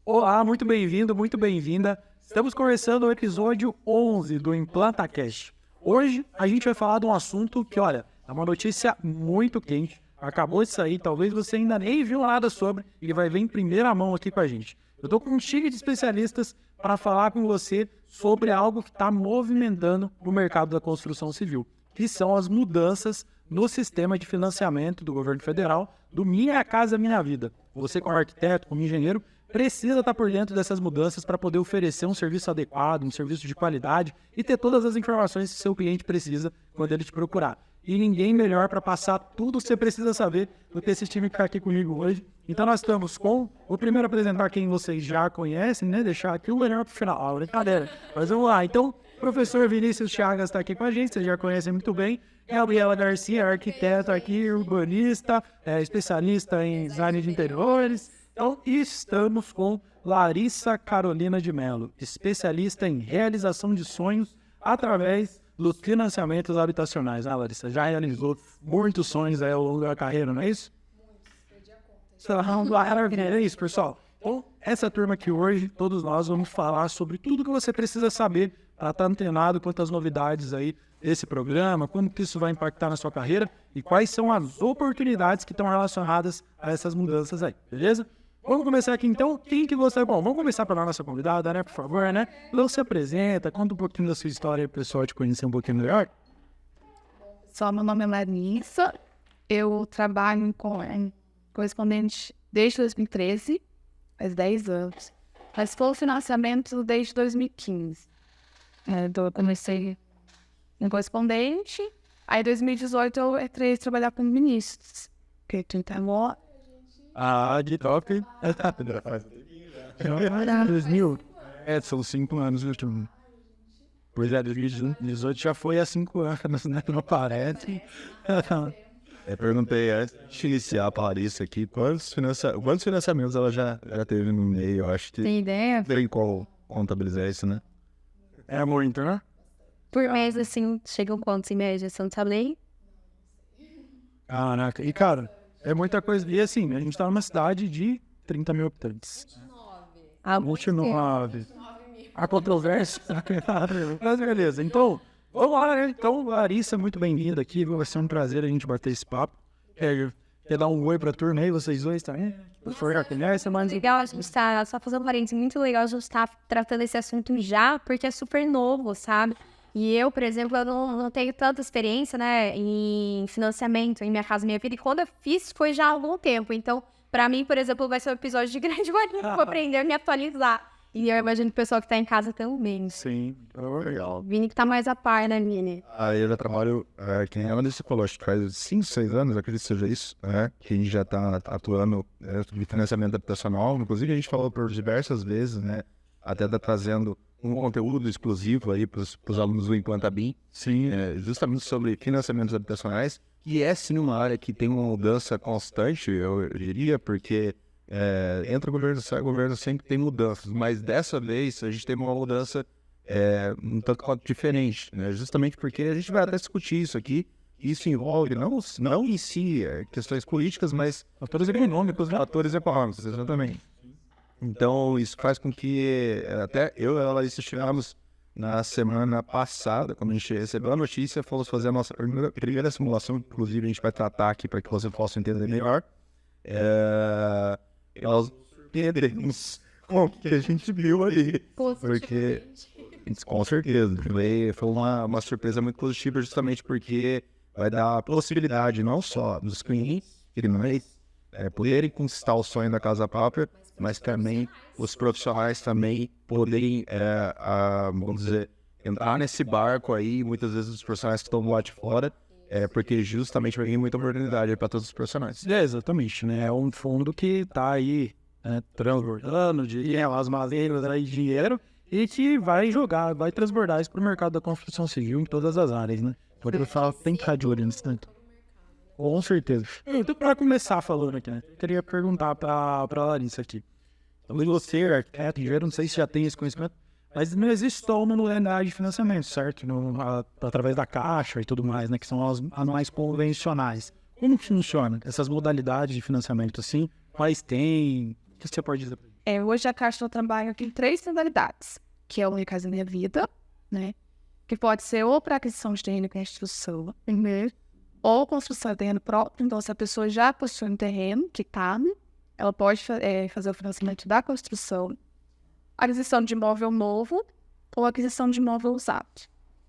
Olá, muito bem-vindo, muito bem-vinda. Estamos começando o episódio 11 do ImplantaCast. Hoje a gente vai falar de um assunto que, olha, é uma notícia muito quente. Acabou de sair, talvez você ainda nem viu nada sobre e vai ver em primeira mão aqui com a gente. Eu estou com um time de especialistas para falar com você sobre algo que está movimentando o mercado da construção civil, que são as mudanças no sistema de financiamento do governo federal do Minha Casa Minha Vida. Você, como arquiteto, como engenheiro, precisa estar por dentro dessas mudanças para poder oferecer um serviço adequado, um serviço de qualidade e ter todas as informações que seu cliente precisa quando ele te procurar. E ninguém melhor para passar tudo que você precisa saber do que esse time que está aqui comigo hoje. Então nós estamos com, vou primeiro apresentar quem vocês já conhecem, né? Deixar aqui o melhor para o final, brincadeira. Mas vamos lá, então, professor Vinícius Chagas está aqui com a gente, vocês já conhecem muito bem. Gabriela Garcia, arquiteta aqui, urbanista, especialista em design de interiores. Então, estamos com Larissa Carolina de Mello, especialista em realização de sonhos através dos financiamentos habitacionais. Ah, Larissa, já realizou muitos sonhos aí ao longo da carreira, não é isso? É isso, pessoal. Então, essa turma aqui hoje, todos nós vamos falar sobre tudo que você precisa saber para estar antenado quanto às novidades aí desse programa, quando que isso vai impactar na sua carreira e quais são as oportunidades que estão relacionadas a essas mudanças aí, beleza? Vamos começar aqui então. Quem que você... Bom, vamos começar pela nossa convidada, né, por favor, né? Não se apresenta, conta um pouquinho da sua história para o pessoal te conhecer um pouquinho melhor. Só meu nome é Larissa, eu trabalho com correspondente desde 2013, faz 10 anos. Mas foi o financiamento desde 2015. Eu comecei em correspondente, aí em 2018 eu entrei a trabalhar com ministros. Que tu entendeu? Ah, de top. 2000. São 5 anos, viu, turma? Pois é, 2018 já foi há 5 anos, né? Não parece. Eu perguntei antes de iniciar a Larissa aqui, quantos financiamentos ela já teve no meio? Eu acho que Tem ideia? tem como contabilizar isso, né? É muito, né? Por mês, assim, chegam quantos em média? Você não sabe nem? Caraca. E, cara, é muita coisa. E, assim, a gente tá numa cidade de 30 mil habitantes. 29. A controvérsia. Mas, beleza. Então, vamos lá, né? Então, Larissa, muito bem-vinda aqui. Vai ser um prazer a gente bater esse papo. Quer dar um oi pra turma aí, vocês dois também? Legal a gente tá, só fazendo um parênteses, muito legal a gente tá tratando esse assunto já, porque é super novo, sabe? E eu, por exemplo, eu não tenho tanta experiência, né, em financiamento, em Minha Casa Minha Vida, e quando eu fiz foi já há algum tempo. Então, pra mim, por exemplo, vai ser um episódio de grande valia, vou aprender a me atualizar. E eu imagino que o pessoal que tá em casa também. Sim, legal. Vini que tá mais a par, né, Vini? Eu já trabalho, quem é onde você falou, acho que faz 5, 6 anos, acredito que seja isso, né? Que a gente já tá atuando de financiamento habitacional. Inclusive, a gente falou por diversas vezes, né? Até tá trazendo um conteúdo exclusivo aí pros alunos do Implanta BIM. Sim. Justamente sobre financiamentos habitacionais. E é sim uma área que tem uma mudança constante, eu diria, porque entra o governo, sai o governo, sempre tem mudanças. Mas dessa vez a gente teve uma mudança um tanto quanto diferente, né? Justamente porque a gente vai até discutir isso aqui. Isso envolve não em si questões políticas, mas Fatores econômicos, né? fatores econômicos, exatamente. Então, isso faz com que até eu e a Larissa estivemos na semana passada, quando a gente recebeu a notícia, fomos fazer a nossa primeira simulação, inclusive a gente vai tratar aqui para que você possa entender melhor. Nós surpreendemos com o que a gente viu ali, porque, com certeza, foi uma surpresa muito positiva, justamente porque vai dar a possibilidade não só dos clientes, poderem conquistar o sonho da casa própria, mas também os profissionais também poderem, vamos dizer, entrar nesse barco aí, muitas vezes os profissionais que estão do lado de fora, porque justamente vai vir muita oportunidade para todos os profissionais. Exatamente, né? É um fundo que tá aí transbordando de as madeiras aí de dinheiro e que vai transbordar isso para o mercado da construção civil em todas as áreas, né? Por isso tem que ficar de olho nisso tanto. Com certeza. Então, para começar falando aqui, né? Eu queria perguntar para Larissa aqui. Talvez você, arquiteto, engenheiro, não sei se já tem esse conhecimento, mas não existe só uma modalidade de financiamento, certo? Através da Caixa e tudo mais, né? Que são as mais convencionais. Como que funciona essas modalidades de financiamento assim? Quais tem? O que você pode dizer para gente? Hoje a Caixa trabalha em 3 modalidades, que é o Minha Casa Minha Vida, né? Que pode ser ou para aquisição de terreno e construção, ou construção de terreno próprio. Então, se a pessoa já possui um terreno que cabe, ela pode fazer o financiamento da construção, aquisição de imóvel novo ou aquisição de imóvel usado.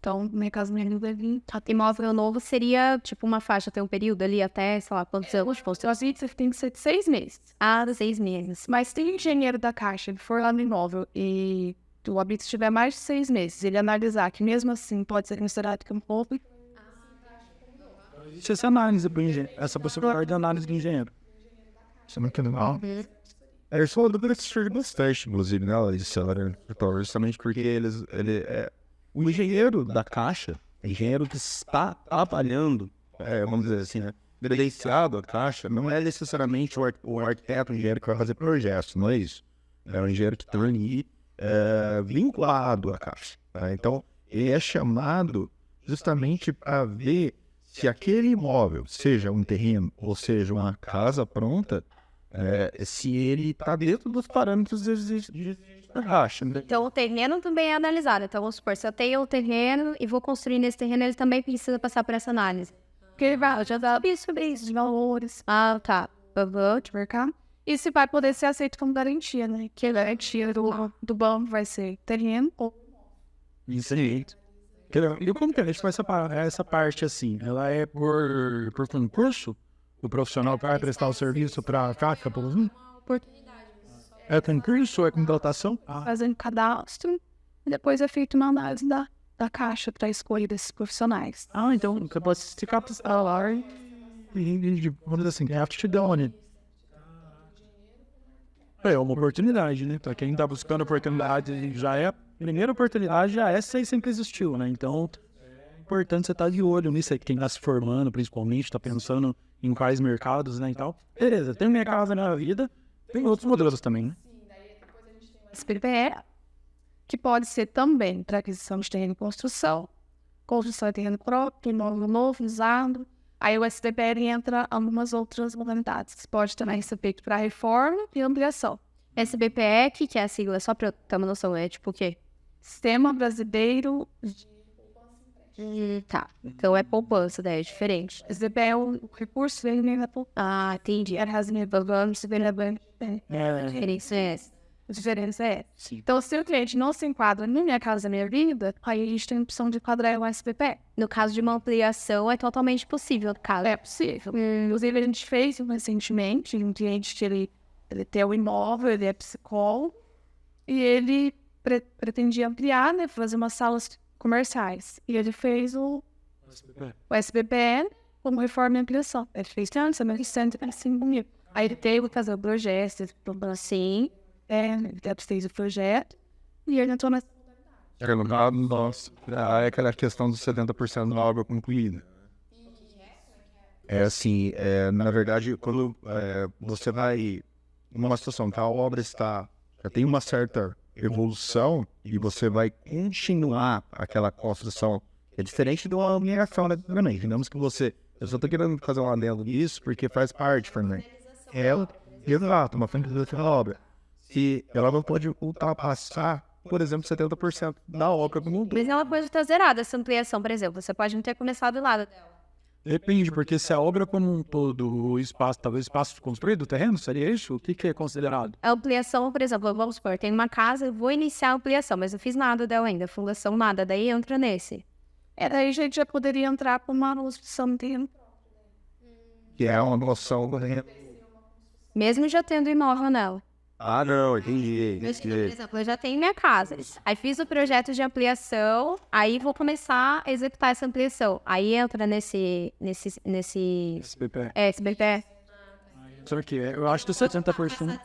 Então, no caso, minha vida Imóvel novo seria, tipo, uma faixa, tem um período ali até, sei lá, quantos anos? então, assim, você tem que ser de 6 meses. Ah, 6 meses. Mas tem um engenheiro da Caixa, ele for lá no imóvel e o habito tiver mais de 6 meses, ele analisar que mesmo assim pode ser considerado que um pouco. Existe essa análise para engenheiro, essa possibilidade de análise do engenheiro. Isso é muito legal. Eu sou uma dúvida que surge bastante, inclusive, né, Larissa, justamente porque o engenheiro da Caixa, o engenheiro que está trabalhando, vamos dizer assim, né, credenciado à Caixa, não é necessariamente o arquiteto, o engenheiro que vai fazer projetos, não é isso. É o engenheiro que está ali vinculado à Caixa. Tá? Então, ele é chamado justamente para ver se aquele imóvel, seja um terreno ou seja uma casa pronta, se ele está dentro dos parâmetros da Caixa. Né? Então, o terreno também é analisado. Então, vamos supor, se eu tenho um terreno e vou construir nesse terreno, ele também precisa passar por essa análise. Porque ele vai já sabe sobre isso, de valores, Ah, tá. de mercado. E se vai poder ser aceito como garantia, né? Que a garantia do banco vai ser terreno ou Isso aí. E como que a gente faz essa parte assim? Ela é por concurso? O profissional vai prestar o serviço para a Caixa, por exemplo? É concurso ou é contratação? fazendo cadastro. E depois é feita uma análise da Caixa para a escolha desses profissionais. Então você pode se capacitar lá e, vamos dizer assim, tem aptidão, né? É uma oportunidade, né? Para quem está buscando oportunidade, a primeira oportunidade já é sem sempre existiu, né? Então, é importante você estar de olho nisso aí, quem está se formando, principalmente, está pensando em quais mercados, né? Então, beleza, tem Minha Casa Minha Vida, tem outros modelos também, né? SPPE, que pode ser também para aquisição de terreno e construção de terreno próprio, imóvel novo, usado. Aí o SPPE entra algumas outras modalidades. Pode também ser feito para reforma e ampliação. SBPE, que é a sigla, só para eu ter uma noção, é tipo o quê? Sistema Brasileiro Tá. Então é poupança, daí é diferente. SPPE é o recurso dele da poupança. Ah, entendi. A Diferença é essa. diferença é. Sim. Então, se o cliente não se enquadra no Minha Casa Minha Vida, aí a gente tem a opção de enquadrar o SPPE. No caso de uma ampliação, é totalmente possível, no caso. É possível. Inclusive, a gente fez recentemente um cliente que ele tem um imóvel, ele é psicólogo, e ele pretendia ampliar, né, fazer umas salas comerciais. E ele fez o SBPE como reforma e ampliação. Ele fez antes, também 135 mil. Aí ele teve que fazer o projeto, assim, ele fez o projeto, e ele entrou nessa. Nossa, é aquela questão dos 70% da obra concluída. É assim, na verdade, quando você vai numa situação que a obra já tem uma certa evolução e você vai continuar aquela construção, é diferente de uma ampliação, né? Digamos que eu só estou querendo fazer um adendo nisso porque faz parte, Fernando. Exato, uma finalização da obra. Se ela não pode ultrapassar, por exemplo, 70% da obra como um todo. Mas ela pode estar zerada, essa ampliação, por exemplo. Você pode não ter começado nada dela. Depende, porque se a obra como um todo, o espaço, talvez o espaço construído, o terreno, seria isso? O que é considerado? A ampliação, por exemplo, vamos supor, tem uma casa, eu vou iniciar a ampliação, mas não fiz nada dela ainda, fundação nada, daí entra nesse. Daí a gente já poderia entrar por uma opção de terreno. Que é uma noção do terreno. Mesmo já tendo imóvel nela. Ah, não, entendi. Por exemplo, eu já tenho minha casa. Aí fiz o projeto de ampliação, aí vou começar a executar essa ampliação. Aí entra nesse SBPE. SBPE. Só que eu acho que 70%.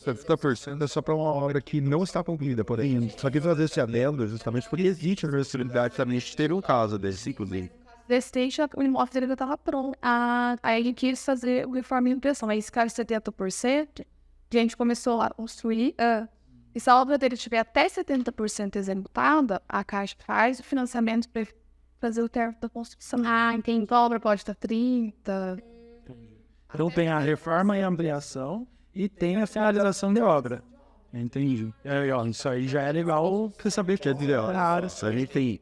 70% é só para uma obra que não está concluída, porém. Só que fazer esse adendo justamente porque existe a possibilidade também de ter um caso desse, inclusive. Desse o imóvel dele já estava pronto. Aí ele quis fazer o reforma e ampliação. Aí esse cara 70%, a gente começou a construir. E se a obra dele tiver até 70% executada, a Caixa faz o financiamento para fazer o término da construção. Entendi. Então a obra pode estar 30%. Então tem a reforma e a ampliação, e tem a finalização de obra. Entendi. Ó, isso aí já é legal você saber que é de área. A gente tem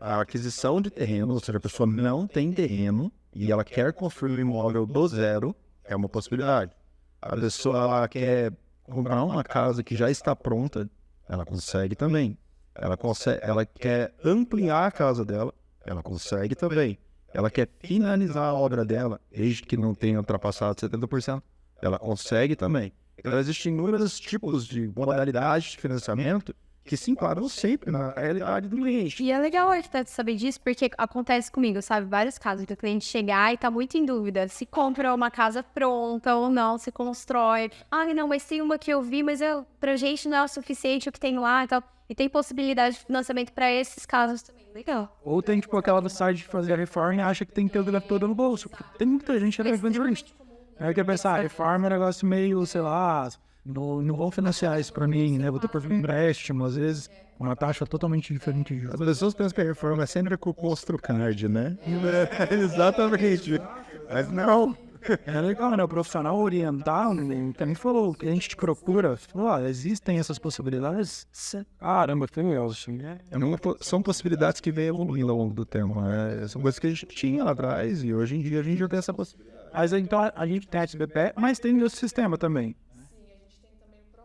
a aquisição de terreno, ou seja, a pessoa não tem terreno e ela quer construir um imóvel do zero, é uma possibilidade. A pessoa ela quer comprar uma casa que já está pronta, ela consegue também. Ela quer ampliar a casa dela, ela consegue também. Ela quer finalizar a obra dela, desde que não tenha ultrapassado 70%, ela consegue também. Então, existem inúmeros tipos de modalidades de financiamento que se enquadram sempre na realidade do cliente. E é legal o arquiteto saber disso, porque acontece comigo, sabe? Vários casos do cliente chegar e tá muito em dúvida se compra uma casa pronta ou não, se constrói. Ah, não, mas tem uma que eu vi, mas pra gente não é o suficiente o que tem lá e tal. E tem possibilidade de financiamento pra esses casos também. Legal. Ou tem, tipo, aquela vontade de fazer a reforma e acha que tem que ter o dinheiro todo no bolso. Porque tem muita gente que é isso. Aí quer pensar, reforma é um negócio meio, sei lá, não vão financiar isso pra mim, né? Vou ter por um empréstimo, às vezes, uma taxa totalmente diferente de As pessoas pensam que a reforma é sempre com o ConstruCard, né? Exatamente. Mas não. É legal, né? O profissional orientar, também falou, o que a gente te procura, falou, existem essas possibilidades? Caramba, que legal, assim, né? São possibilidades que vêm evoluindo ao longo do tempo, né? São coisas que a gente tinha lá atrás e hoje em dia a gente já tem essa possibilidade. Mas então a gente tem a SBPE, mas tem o sistema também.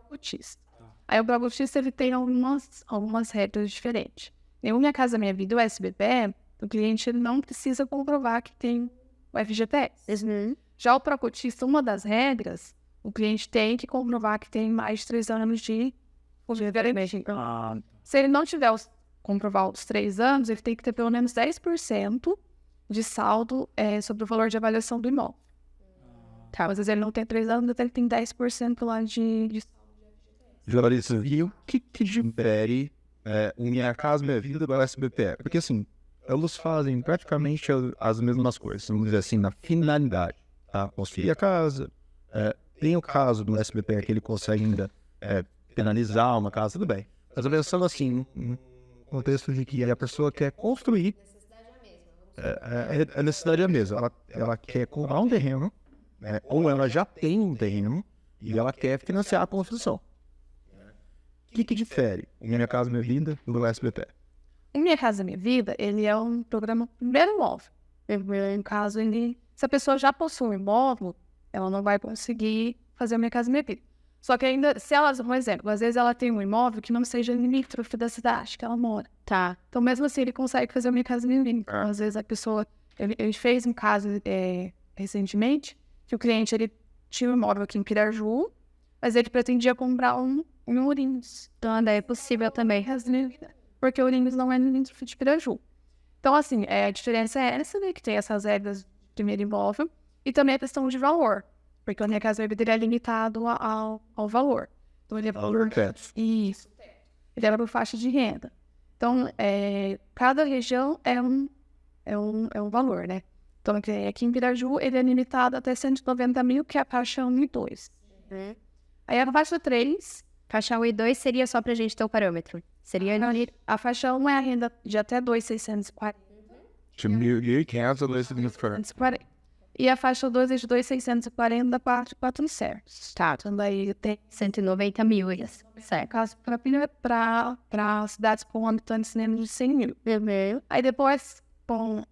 Cotista. Aí o pró-cotista ele tem algumas regras diferentes. Em Minha Casa Minha Vida, o SBPE, o cliente ele não precisa comprovar que tem o FGTS. Já o pró-cotista, uma das regras, o cliente tem que comprovar que tem mais de 3 anos de garantia. Se ele não tiver comprovar os 3 anos, ele tem que ter pelo menos 10% de saldo sobre o valor de avaliação do imóvel. Tá, às vezes ele não tem 3 anos, então ele tem 10% lá de Larissa, e o que difere Minha Casa Minha Vida do SBPE? Porque assim, eles fazem praticamente as mesmas coisas, vamos dizer assim, na finalidade, tá? Construir a casa, tem o caso do SBPE que ele consegue ainda penalizar uma casa, tudo bem. Mas eu pensando assim, no contexto de que a pessoa quer construir, a necessidade é a mesma, ela quer comprar um terreno, ou ela já tem um terreno e ela quer financiar a construção. O que difere o Minha Casa Minha Vida do SBPE? Minha Casa Minha Vida, ele é um programa primeiro imóvel. No caso, se a pessoa já possui um imóvel, ela não vai conseguir fazer o Minha Casa Minha Vida. Só que ainda, se ela, por exemplo, às vezes ela tem um imóvel que não seja limítrofe da cidade que ela mora. Tá. Então, mesmo assim, ele consegue fazer o Minha Casa Minha Vida. Então, às vezes a pessoa, ele fez um caso recentemente, que o cliente, ele tinha um imóvel aqui em Piraju, mas ele pretendia comprar um em Ourinhos. Então, daí é possível também. Porque Ourinhos não é limítrofe de Piraju. Então, assim, a diferença é essa, né? Que tem essas regras de primeiro imóvel. E também a questão de valor. Porque o Minha Casa Minha Vida é limitado ao valor. Então, ele é por... Isso. Ele é por faixa de renda. Então, cada região é um valor, né? Então, aqui em Piraju, ele é limitado até 190 mil, que é a faixa 1 e 2. Aí a faixa 3... Faixa 1 e 2 seria só pra gente ter o parâmetro. Seria a faixa 1 é a renda de até 2.640. De 1.500 a 2.540. E a faixa 2 é de 2.640 para 4 certos. Tá. Então daí tem 190 mil, certo. caso para cidades com habitantes menos de 100 mil. Aí depois, com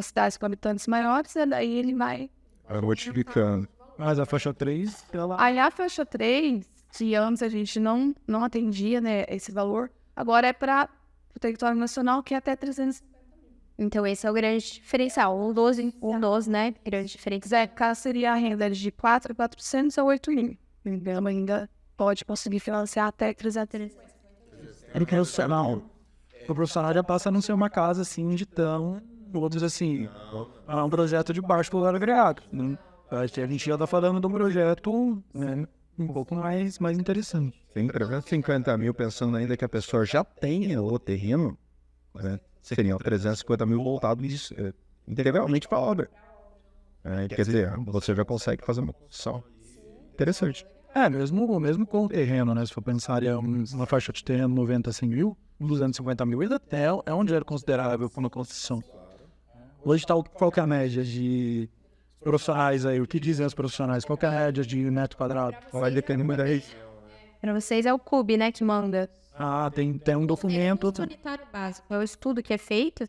cidades com habitantes maiores, daí ele vai... Vai multiplicando. Mas a faixa 3, ela... Aí a faixa 3, que antes a gente não atendia, né, esse valor, agora é para o território nacional, que é até 350 mil. Então esse é o grande diferencial. Um 12, né? Grande diferencial. Caso seria a renda de 4.400 a 8 mil. Então ainda pode conseguir financiar até 350 mil. O profissional já passa a não ser uma casa assim de tão, vou dizer assim, é um projeto de baixo valor agregado. Né? A gente já está falando de um projeto, né, um pouco mais interessante. Tem 350 mil pensando ainda que a pessoa já tenha o terreno, né? Seriam 350 mil voltados integralmente para a obra. Quer dizer, você já consegue fazer uma construção interessante. Mesmo com o terreno, né? Se for pensar em uma faixa de terreno 90 a 100 mil, 250 mil, ainda é um dinheiro considerável para uma construção. Hoje qual que é a média de Profissionais aí, o que dizem os profissionais? Qual que é a média de metro quadrado? Vai depender muito da região. Para vocês é o CUB, né, que manda. Ah, tem um documento. O unitário básico é o estudo que é feito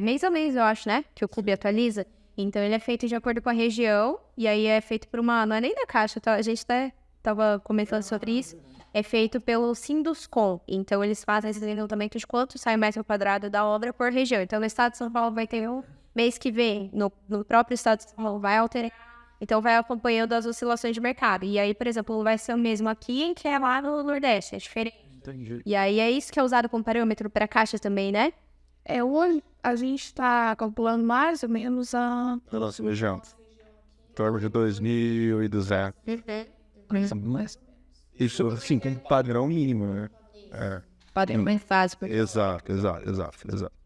mês a mês, eu acho, né? Que o CUB atualiza. Então, ele é feito de acordo com a região. E aí, é feito por uma... Não é nem da Caixa, tá? A gente até estava comentando sobre isso. É feito pelo Sinduscom. Então, eles fazem esse levantamento de quanto sai o metro quadrado da obra por região. Então, no estado de São Paulo vai ter um mês que vem. No próprio estado de São Paulo vai alterar. Então, vai acompanhando as oscilações de mercado. E aí, por exemplo, não vai ser o mesmo aqui que é lá no Nordeste. É diferente. Entendi. E aí, é isso que é usado como parâmetro para a Caixa também, né? Hoje a gente está calculando mais ou menos Na nossa região. Em torno de 2.200. Mas isso, assim, tem padrão mínimo, né? padrão bem fácil. Exato.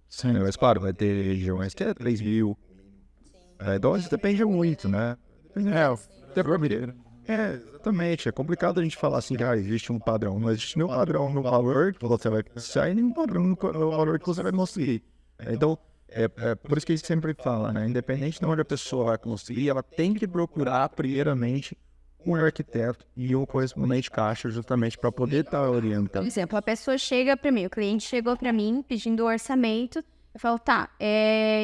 Sim, mas claro, vai ter regiões que é 3.000. Então, isso depende muito, né? Exatamente. É complicado a gente falar assim, existe um padrão. Não existe nenhum padrão no valor que você vai pensar e nenhum padrão no valor que você vai construir. Então, é por isso que a gente sempre fala, né? Independente de onde a pessoa vai construir, ela tem que procurar, primeiramente, um arquiteto e um correspondente caixa, justamente para poder estar Por orientando. exemplo, a pessoa chega para mim, o cliente chegou para mim pedindo orçamento. Eu falo, tá,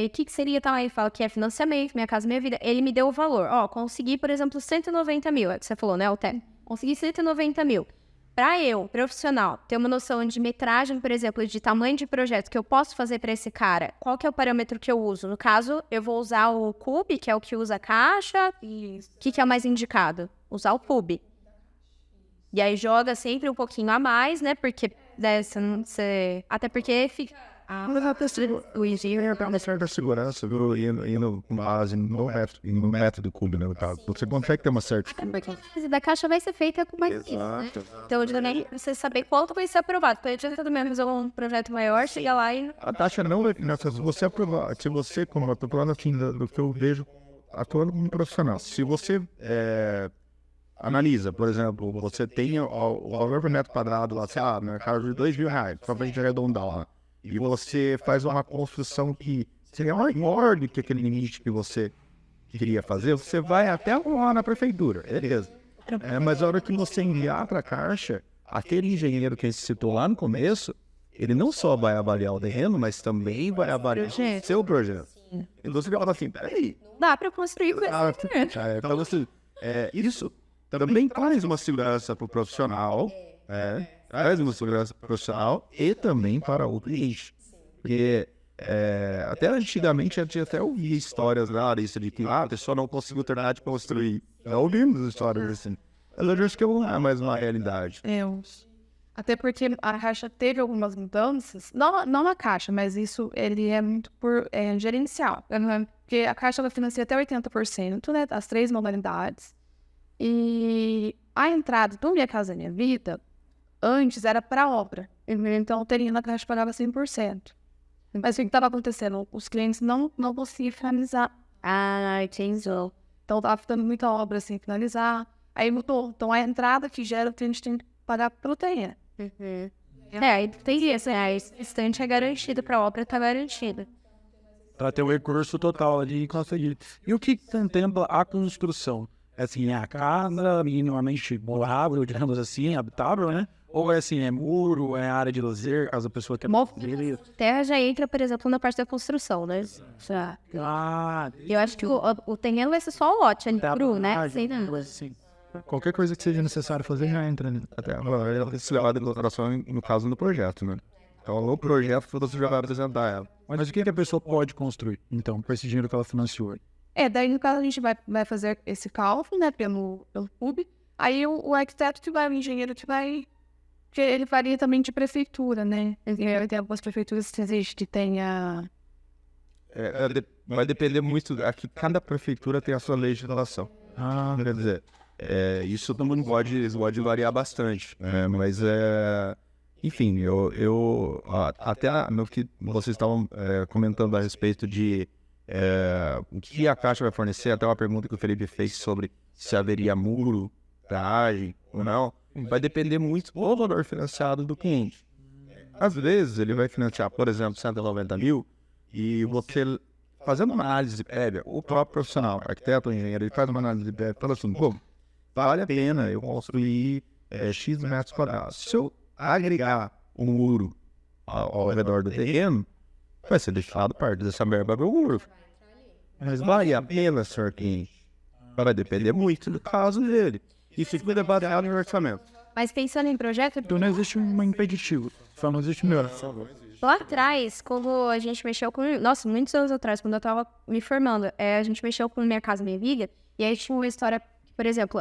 o que seria tal? Aí fala que é financiamento, Minha Casa Minha Vida. Ele me deu o valor. Consegui, por exemplo, 190 mil. É o que você falou, né, Alter? Consegui 190 mil. Para eu, profissional, ter uma noção de metragem, por exemplo, de tamanho de projeto que eu posso fazer para esse cara, qual que é o parâmetro que eu uso? No caso, eu vou usar o CUB, que é o que usa a caixa. O que é o mais indicado? Usar o CUB. E aí joga sempre um pouquinho a mais, né? Porque até porque fica... O engenheiro é uma certa segurança, viu? Indo com base no método CUB, né, no caso. Você consegue ter uma certa... Até porque a análise da caixa vai ser feita com mais isso, né? Então, eu nem você saber quanto vai ser aprovado. Porque a gente também fazer um projeto maior, chega lá e... A taxa não vai financiar. Se você aprovar, como eu tô falando assim, do que eu vejo atuando como profissional. Se você analisa, por exemplo, você tem o valor por metro quadrado lá, sei lá, na casa de R$2.000, só pra gente arredondar lá. E você faz uma construção que seria maior do que aquele limite que você queria fazer, você vai até lá na prefeitura, beleza. Mas a hora que você enviar para a Caixa, aquele engenheiro que a gente citou lá no começo, ele não só vai avaliar o terreno, mas também vai avaliar o seu projeto. Então você fala assim, peraí. Dá para construir com esse Então você, isso também traz uma segurança para o profissional, traz uma segurança profissional e também para o cliente. Porque até antigamente a gente até ouvia histórias lá disso de que a pessoa não conseguiu terminar de construir. Já ouvimos histórias assim. Mas eu acho que não é mais uma realidade. Até porque a Caixa teve algumas mudanças, não na Caixa, mas isso ele é muito por gerencial. Porque a Caixa ela financia até 80%, né, das 3 modalidades. E a entrada do Minha Casa Minha Vida antes era para obra. Então, teria na Caixa pagava 100%. Mas o que estava acontecendo? Os clientes não conseguiam finalizar. Entendi. Então, estava ficando muita obra sem finalizar. Aí mudou. Então, a entrada que gera, o cliente tem que pagar pelo terreno. Aí tem isso, esse restante é garantido para a obra, está garantido. Para ter o recurso total ali e conseguir. E o que contempla a construção? Assim, é a casa minimamente morável, digamos assim, habitável, né? Ou é muro, é área de lazer, caso a pessoa tenha... Terra já entra, por exemplo, na parte da construção, né? Já. Eu acho que o terreno vai ser só o lote ali, cru, né? Sei não. Sim. Qualquer coisa que seja necessário fazer já entra, né? Até esse levado de declaração, no caso, no projeto, né? Então, no projeto, você já vai apresentar ela. Mas o que a pessoa pode construir, então, com esse dinheiro que ela financiou? Daí no caso a gente vai fazer esse cálculo, né, pelo CUB. Aí o arquiteto que vai, o engenheiro que vai... Porque ele varia também de prefeitura, né? Tem algumas prefeituras que existe que tenha... Vai depender muito... Aqui, cada prefeitura tem a sua legislação. Quer dizer, isso também pode variar bastante. Mas, enfim, até no que vocês estavam comentando a respeito de o que a Caixa vai fornecer, até uma pergunta que o Felipe fez sobre se haveria muro, garagem ou não, vai depender muito do valor financiado do cliente. Às vezes ele vai financiar, por exemplo, 190 mil e você fazendo uma análise prévia, o próprio profissional, arquiteto ou engenheiro, ele faz uma análise prévia e fala assim, pô, vale a pena eu construir X metros quadrados. Se eu agregar um muro ao redor do terreno, vai ser deixado parte dessa verba para o muro. Mas vale a pena, senhor cliente? Vai depender muito do caso dele. Isso fica baseado no orçamento. Mas pensando em projeto, Então não existe um impeditivo, só não existe melhoração. lá atrás, quando a gente mexeu com... Nossa, muitos anos atrás, quando eu tava me formando, a gente mexeu com Minha Casa Minha Vida, e aí tinha uma história, por exemplo,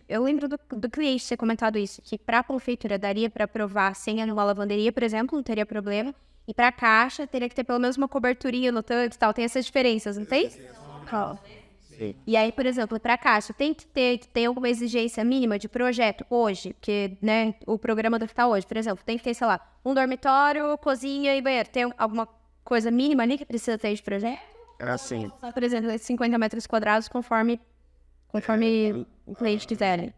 eu lembro do cliente ter comentado isso, que pra prefeitura daria pra aprovar senha numa lavanderia, por exemplo, não teria problema, e pra caixa teria que ter pelo menos uma coberturinha no tanque e tal, tem essas diferenças, não tem? E aí, por exemplo, para caixa, tem alguma exigência mínima de projeto hoje? Porque, né, o programa do que está hoje, por exemplo, tem que ter, sei lá, um dormitório, cozinha e banheiro. Tem alguma coisa mínima ali que precisa ter de projeto? É assim. Por exemplo, 50 metros quadrados conforme o cliente quiser.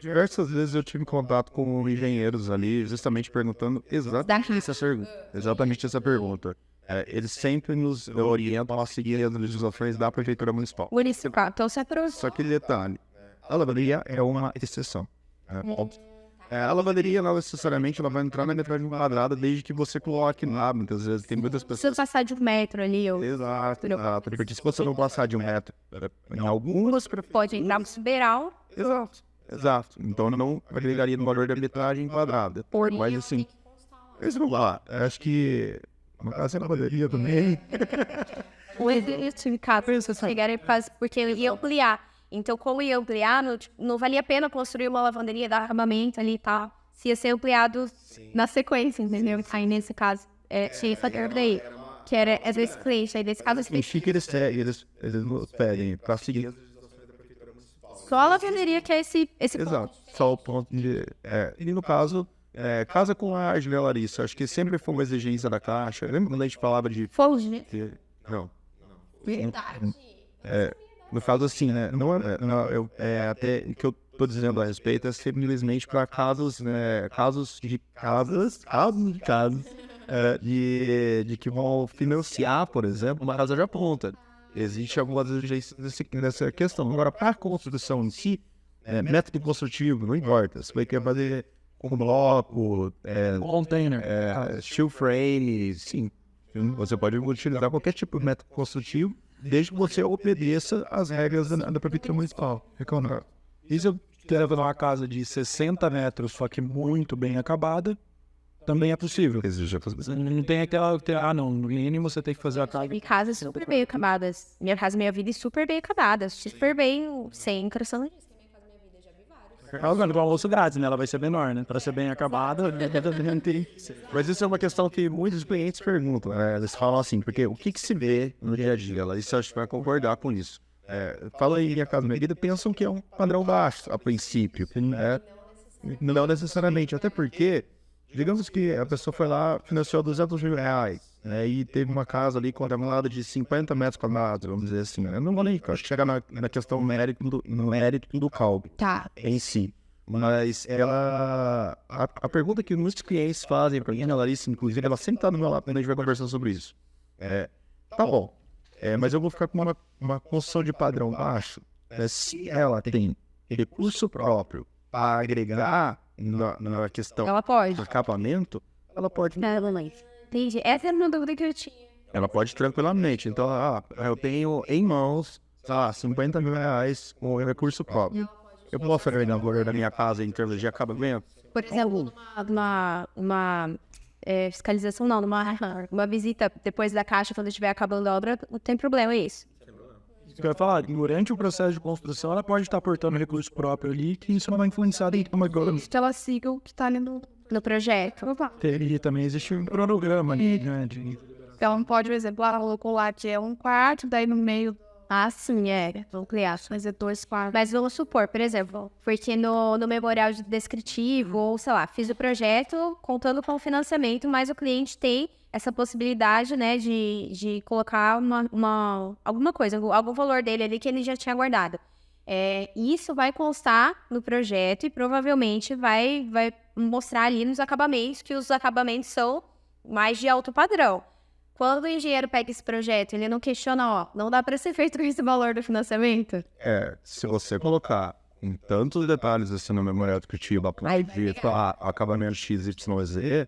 Diversas vezes eu tive contato com engenheiros ali, justamente perguntando exatamente essa pergunta. Eles sempre nos orientam a seguir as legislações da Prefeitura Municipal. Municipal. Então, você Só que detalhe, a lavanderia é uma exceção. A lavanderia, não necessariamente, ela vai entrar na metragem quadrada desde que você coloque lá. Muitas vezes tem muitas precisa pessoas... passar de 1 metro ali. Exato. Porque se você não passar de 1 metro, em algumas... Pode entrar no beiral. Exato. Então não agregaria no valor da metragem quadrada. Mas assim, eles vão lá. Acho que uma casa na lavanderia também. O certificado, porque ele ia ampliar. Então, como ia ampliar, não valia a pena construir uma lavanderia, dar armamento ali e tal. Se ia ser ampliado na sequência, entendeu? Aí, nesse caso, tinha essa daí, que era esse cliente. Aí, nesse caso, O que eles nos pedem para seguir. Só a lavanderia que é esse Exato. Só o ponto de... E no caso... casa com a Julia Larissa, acho que sempre foi uma exigência da Caixa. Lembra quando a gente falava de... Foge. Não. No caso, assim, né? Até o que eu tô dizendo a respeito é simplesmente para casos de que vão financiar, por exemplo, uma casa já pronta. Existe algumas exigências nessa questão. Agora, para a construção em si, método construtivo, não importa. Você vai querer fazer com bloco, Container. steel frame, sim. Você pode utilizar qualquer tipo de método construtivo, desde que você obedeça às regras da Prefeitura Municipal. E se eu quero uma casa de 60 metros, só que muito bem acabada, também é possível. Não tem aquela... no mínimo você tem que fazer a casa... Minha casa super bem acabadas. Minha casa, minha vida, super bem acabadas. Super bem, sem encrustando. Ela vai com almoço grátis, né? Ela vai ser menor, né? Para ser bem acabada, Mas isso é uma questão que muitos clientes perguntam, né? Eles falam assim, porque o que se vê no dia a dia? Ela disse, acho que vai concordar com isso. Fala aí, Minha Casa Minha Vida, pensam que é um padrão baixo, a princípio. Não necessariamente, até porque, digamos que a pessoa foi lá, financiou R$200 mil, né? E teve uma casa ali contemplada de 50 metros quadrados, vamos dizer assim. Eu não vou nem, acho que chegar na questão no mérito do cálculo em si. Mas a pergunta que muitos clientes fazem para mim, a Larissa, inclusive, ela sempre está do meu lado quando a gente vai conversando sobre isso. Tá bom, mas eu vou ficar com uma construção de padrão baixo. Se ela tem recurso próprio para agregar na questão do acabamento, ela pode... Entendi. Essa era uma dúvida que eu tinha. Ela pode tranquilamente. Então, eu tenho em mãos, R$50 mil com recurso próprio. Eu posso agregar o valor da minha casa em termos de acabamento? Por exemplo, numa fiscalização, numa visita depois da Caixa, quando estiver acabando a obra, não tem problema, é isso. Eu ia falar, durante o processo de construção, ela pode estar aportando recurso próprio ali, que isso não vai influenciar em como que ela siga o que está ali no projeto. E também existe um cronograma ali, né? Ela não pode, por exemplo, ela colocou lá que é um quarto, daí no meio... sim, vamos criar. Mas é 2 quartos. Mas vamos supor, por exemplo, porque no memorial descritivo, ou sei lá, fiz o projeto contando com o financiamento, mas o cliente tem essa possibilidade, né, de colocar alguma coisa, algum valor dele ali que ele já tinha guardado. Isso vai constar no projeto e provavelmente vai mostrar ali nos acabamentos que os acabamentos são mais de alto padrão. quando o engenheiro pega esse projeto, ele não questiona, ó, não dá para ser feito com esse valor do financiamento? Se você colocar com tantos detalhes assim no memorial descritivo, a acabamento XYZ,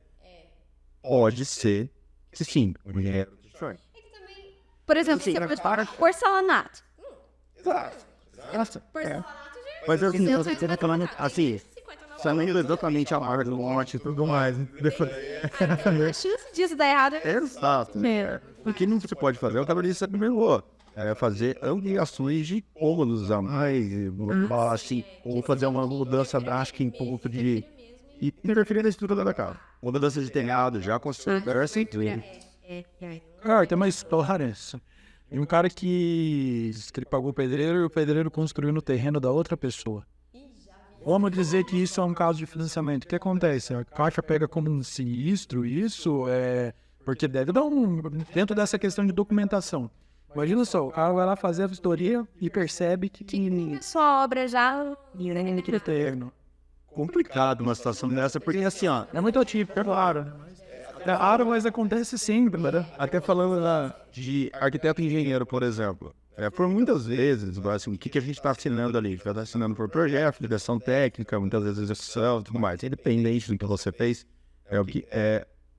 pode ser que sim, o engenheiro questione. Por exemplo, se porcelanato. Exato. Mas assim, você tá falando assim, sabendo exatamente a marca do lote e tudo mais. A chance disso dar errado é... Exato. O que não se pode fazer, o tabuleiro primeiro é fazer ampliações de cômodos a mais, assim, ou fazer uma mudança drástica em ponto de... E interferir na estrutura da casa. Mudança de telhado, já construído, assim, Cara, tem uma história de um cara que ele pagou o pedreiro e o pedreiro construiu no terreno da outra pessoa. Vamos dizer que isso é um caso de financiamento. O que acontece? A Caixa pega como um sinistro isso, porque deve dar dentro dessa questão de documentação. Imagina só, o cara vai lá fazer a vistoria e percebe que Sua obra já... aquele terreno. complicado uma situação dessa, porque assim, ó, É muito atípico, é claro, né? É raro, mas acontece sempre, né? até falando de arquiteto e engenheiro, por exemplo, por muitas vezes, assim, o que a gente está assinando ali? A gente está assinando por projeto, direção técnica, muitas vezes execução e tudo mais. Independente do que você fez,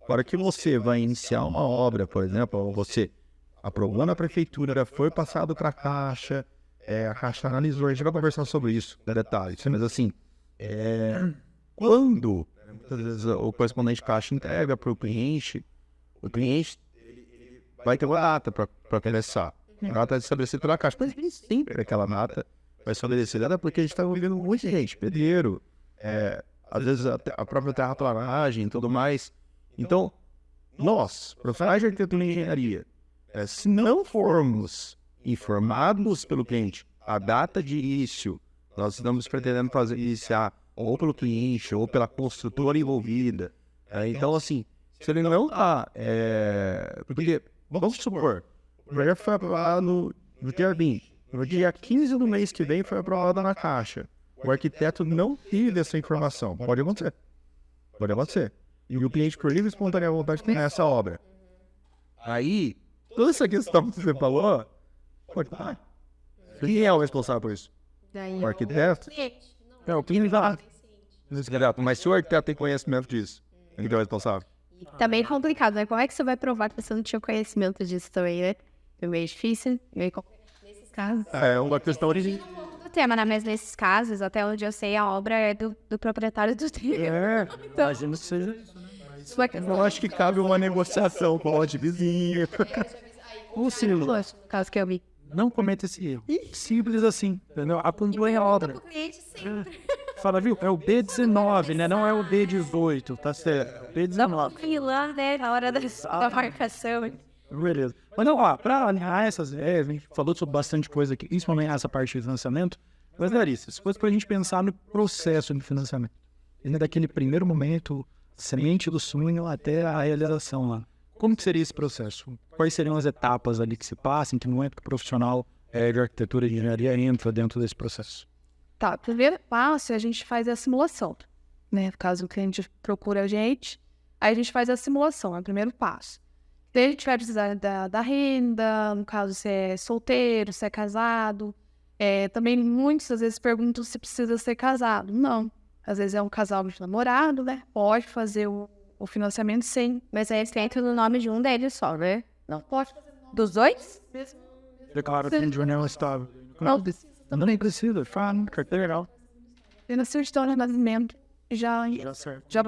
para que você vai iniciar uma obra, por exemplo, ou você aprovou na prefeitura, foi passado para a Caixa analisou, a gente vai conversar sobre isso, detalhes, mas assim, quando muitas vezes o correspondente Caixa entrega para o cliente ele vai ter uma data para começar. A data é estabelecida pela Caixa, mas nem sempre aquela data vai ser estabelecida, porque a gente está vivendo um monte de gente, pedreiro, às vezes a própria terraplanagem e tudo mais. Então, nós, profissionais de arquitetura e engenharia, se não formos informados pelo cliente a data de início, nós estamos pretendendo iniciar ou pelo cliente ou pela construtora envolvida. Então, assim, se ele não está... porque, vamos supor, o projeto foi aprovado no dia 20. No dia 15 do mês que vem foi aprovado na Caixa. O arquiteto não teve essa informação. Pode acontecer. Pode acontecer. E o cliente, por livre e espontânea vontade, tem essa obra. Aí, toda essa questão que você falou, pode parar. Quem é o responsável por isso? O arquiteto? O cliente lá. Mas se o arquiteto tem conhecimento disso, quem é o responsável? Tá bem complicado, né? Como é que você vai provar que você não tinha conhecimento disso também, né? É meio difícil, meio complicado. Nesses casos... É uma questão de... O tema, né? Mas nesses casos, até onde eu sei, a obra é do proprietário do terreno. Imagina que seja isso, né? Eu acho que cabe uma negociação com o vizinho. Ou seja, No caso que eu vi. não cometa esse erro. Simples assim, entendeu? Acompanhe a obra. Fala, viu? É o B19, né? Não é o B18, tá certo? B19. Ir lá, né? Na hora da marcação. Beleza. Mas não, ó, pra alinhar essas ideias, a gente falou sobre bastante coisa aqui, principalmente essa parte de financiamento, mas, Larissa, se fosse pra gente pensar no processo de financiamento, daquele primeiro momento, semente do sonho até a realização lá. Como que seria esse processo? Quais seriam as etapas ali que se passam, que no época profissional de arquitetura e engenharia entra dentro desse processo? Tá, primeiro passo, a gente faz a simulação, né? Caso o cliente procure a gente, aí a gente faz a simulação, é o primeiro passo. Se a gente vai precisar da renda, no caso se é solteiro, se é casado. Também muitas vezes perguntam se precisa ser casado. Não. Às vezes é um casal de namorado, né? Pode fazer o financiamento sem. Mas aí entra no nome de um deles só, né? Não pode fazer. Dos dois? Declara fim de união estável. Não precisa. Não nem precisa, fala, carteira legal. E na certidão de nascimento já E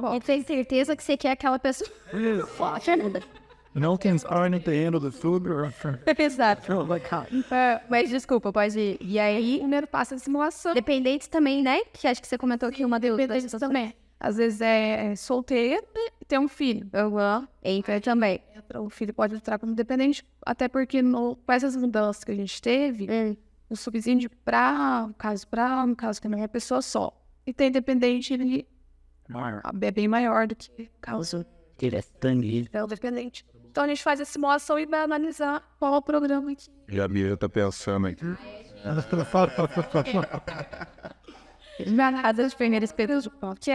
pode. tem certeza que você quer aquela pessoa. Não tem no terreno do tudo. Exato. Mas desculpa, pode ir. E aí, O primeiro passo é a simulação. dependentes também, né? Que acho que você comentou que uma deu Dependente também. Às vezes é solteiro e tem um filho. Entra também. O filho pode entrar como dependente, até porque com essas mudanças que a gente teve, o subsídio no caso que não é uma pessoa só. E tem dependente, ele é bem maior do que o caso é o dependente. Então a gente faz a simulação e vai analisar qual é o programa aqui. E a Miriam tá pensando aqui. As primeiras períodos que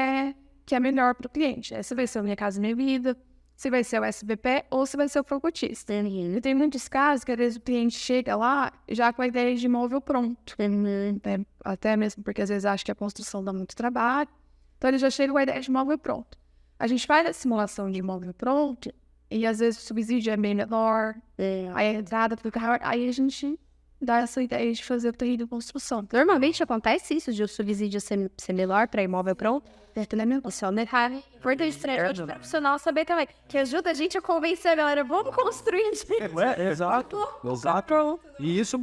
é melhor para o cliente. Essa vai ser a Minha Casa Minha Vida. se vai ser o SBP ou se vai ser o procotista. E tem muitos casos que às vezes o cliente chega lá já com a ideia de imóvel pronto. Né? Até mesmo porque às vezes acha que a construção dá muito trabalho. Então ele já chega com a ideia de imóvel pronto. A gente faz a simulação de imóvel pronto e às vezes o subsídio é bem menor, aí a entrada fica maior, aí a gente dá essa ideia de fazer o terreno de construção. Normalmente acontece isso, de o subsídio ser menor para imóvel pronto. Isso é um detalhe importante para o profissional saber também, que ajuda a gente a convencer a galera, vamos construir. Exato. E isso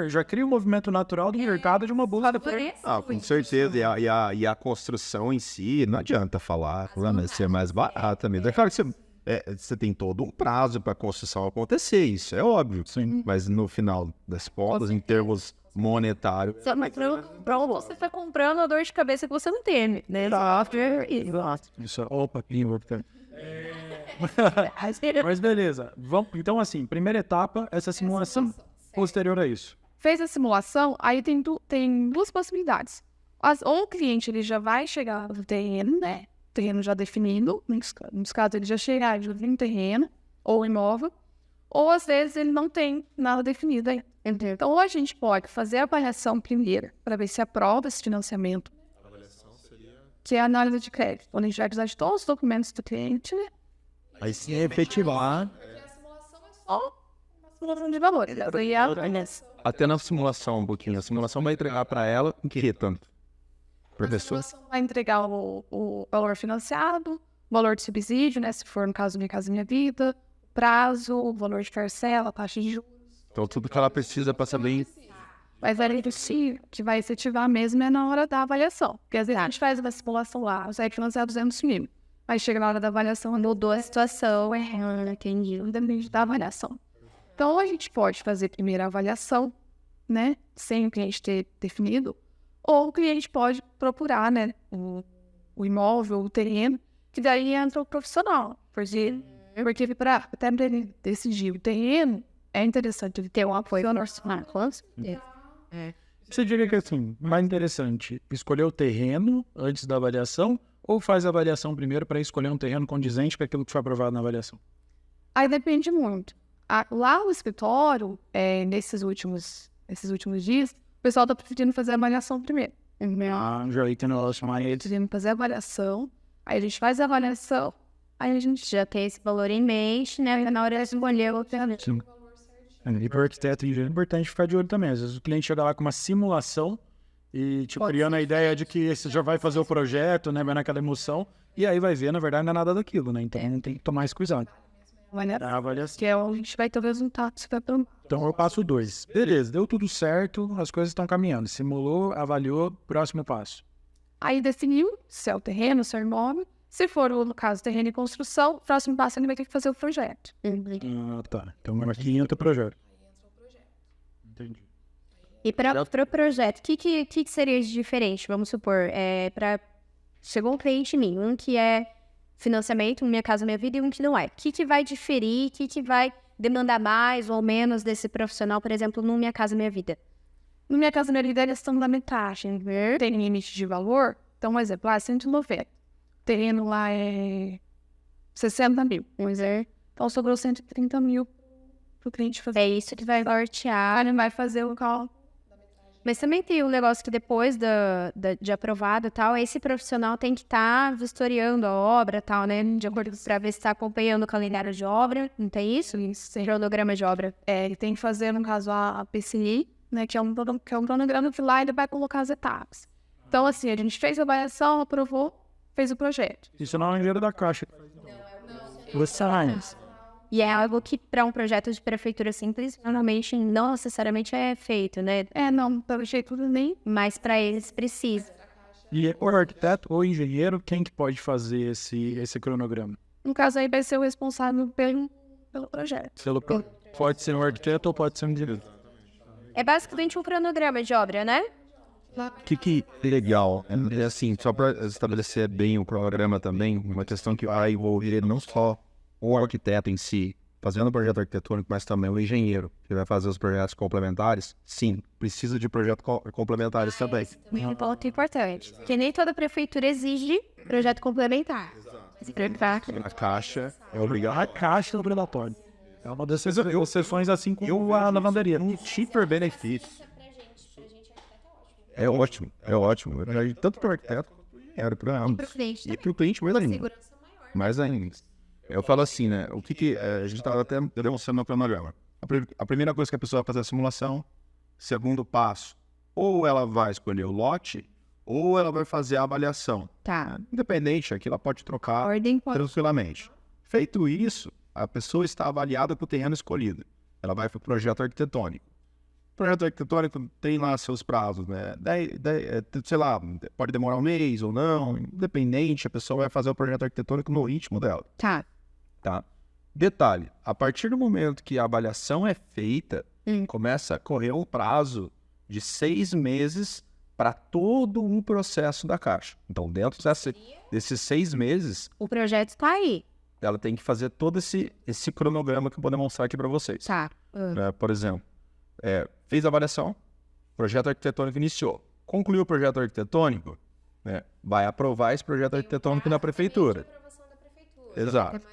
já cria um movimento natural do mercado de uma busca. Com certeza. E a construção em si, não adianta falar, vai ser mais barata mesmo. É claro que você tem todo um prazo para a construção acontecer, isso é óbvio. Sim. Mas no final das contas, em termos monetários... Você está comprando a dor de cabeça que você não teme, né? Isso, opa, Mas beleza. Então, assim, primeira etapa, essa simulação posterior a isso. Fez a simulação, aí tem duas possibilidades. Ou o cliente ele já vai chegar no terreno, né? Terreno já definido, nos casos ele já chega, já tem terreno ou imóvel, ou às vezes ele não tem nada definido ainda. Então, ou a gente pode fazer a avaliação primeiro para ver se aprova esse financiamento, que é a análise de crédito, onde a gente vai precisar de todos os documentos do cliente, né? Aí sim efetivar. Ou uma simulação de valores. Até na simulação, um pouquinho. A simulação vai entregar para ela o que tanto? Professor? Vai entregar o valor financiado, o valor de subsídio, né? Se for no caso Minha Casa Minha Vida, prazo, o valor de parcela, taxa de juros. Então tudo que ela precisa para saber. Mas a gente que vai efetivar mesmo é na hora da avaliação. Porque às vezes a gente faz uma simulação lá, você vai financiar 200 mil. Aí chega na hora da avaliação, mudou a situação, entendi. Depende da avaliação. Então a gente pode fazer primeiro a avaliação, né? Sem o cliente ter definido. Ou o cliente pode procurar, né, o imóvel, o terreno, que daí entra o profissional. Porque até para ele decidir o terreno, é interessante ele ter um apoio orçamental. Você diria que, assim, mais interessante, escolher o terreno antes da avaliação ou faz a avaliação primeiro para escolher um terreno condizente com aquilo que foi aprovado na avaliação? Aí depende muito. Lá no escritório, nesses últimos dias, o pessoal está preferindo fazer a avaliação primeiro. Já entendo mais. Preferindo fazer a avaliação, aí a gente faz a avaliação, aí a gente já tem esse valor em mente, né? Na hora de escolher o terreno. Sim. E para o arquiteto é importante ficar de olho também. Às vezes o cliente chega lá com uma simulação e criando a ideia de que você já vai fazer o projeto, né? Vai naquela emoção, e aí vai ver, na verdade, não é nada daquilo, né? Então tem que tomar esse cuidado. A avaliação. Que é onde a gente vai ter o resultado. Então eu passo 2. Beleza, deu tudo certo, as coisas estão caminhando. Simulou, avaliou, próximo passo. Aí definiu se é o terreno, se é o imóvel. Se for, no caso, terreno e construção, o próximo passo ele vai ter que fazer o projeto. Tá. Então aqui entra o projeto. Entendi. E para o projeto, o que seria de diferente? Vamos supor, chegou um cliente em mim, um que é financiamento, Minha Casa Minha Vida, e um que não é. O que vai diferir, o que vai demandar mais ou menos desse profissional, por exemplo, no Minha Casa Minha Vida? No Minha Casa Minha Vida, eles estão da metade. Tem limite de valor. Então, um exemplo, 190. O terreno lá é 60 mil. Então, sobrou 130 mil para o cliente fazer. É isso que vai nortear. Ele vai fazer o cálculo. Mas também tem um negócio que depois de aprovado e tal, esse profissional tem que estar vistoriando a obra e tal, né? De acordo para ver se está acompanhando o calendário de obra, não tem isso? Isso, cronograma de obra. Ele tem que fazer, no caso, a PCI, né? Que é um cronograma que lá ele vai colocar as etapas. Então, assim, a gente fez a avaliação, aprovou, fez o projeto. Isso não é um dinheiro da Caixa. E é algo que, para um projeto de prefeitura simples, normalmente não necessariamente é feito, né? Não, pelo jeito nem. Mas para eles precisa. E o arquiteto ou engenheiro, quem que pode fazer esse cronograma? No caso aí vai ser o responsável pelo projeto. Pode ser um arquiteto ou pode ser um engenheiro. É basicamente um cronograma de obra, né? Que legal. Assim, só para estabelecer bem o cronograma também, uma questão que vai envolver não só o arquiteto em si, fazendo o projeto arquitetônico, mas também o engenheiro, que vai fazer os projetos complementares. Sim, precisa de projetos complementares também. Também é um ponto importante. Porque nem toda prefeitura exige projeto complementar. A caixa é obrigado. A caixa do predatório. É uma das exceções assim como a lavanderia. Um super benefício. É ótimo, é ótimo. Tanto para o arquiteto quanto para o engenheiro, e para o cliente mais ainda. Mais ainda. Eu falo assim, né? O que a gente estava até demonstrando no cronograma. A primeira coisa que a pessoa vai fazer é a simulação. Segundo passo, ou ela vai escolher o lote, ou ela vai fazer a avaliação. Tá. Independente, aqui ela pode trocar Ordem pode... tranquilamente. Feito isso, a pessoa está avaliada para o terreno escolhido. Ela vai para o projeto arquitetônico. O projeto arquitetônico tem lá seus prazos, né? Sei lá, pode demorar um mês ou não. Independente, a pessoa vai fazer o projeto arquitetônico no ritmo dela. Tá. Tá? Detalhe, a partir do momento que a avaliação é feita, começa a correr um prazo de 6 meses para todo um processo da Caixa. Então, dentro desses 6 meses, O projeto tá aí. ela tem que fazer todo esse cronograma que eu vou demonstrar aqui para vocês. Tá. Por exemplo, fez a avaliação, projeto arquitetônico iniciou. Concluiu o projeto arquitetônico, né, vai aprovar esse projeto arquitetônico na prefeitura. Exato.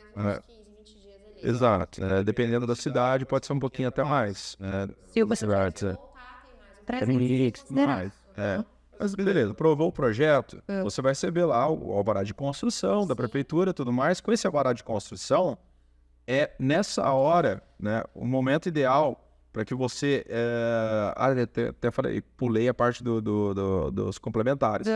Exato. Dependendo da cidade, pode ser um pouquinho até mais. Se o você Mas beleza, aprovou o projeto, você vai receber lá o alvará de construção da prefeitura e tudo mais. Com esse alvará de construção, é nessa hora, né, o momento ideal para que você... até falei, pulei a parte dos complementares.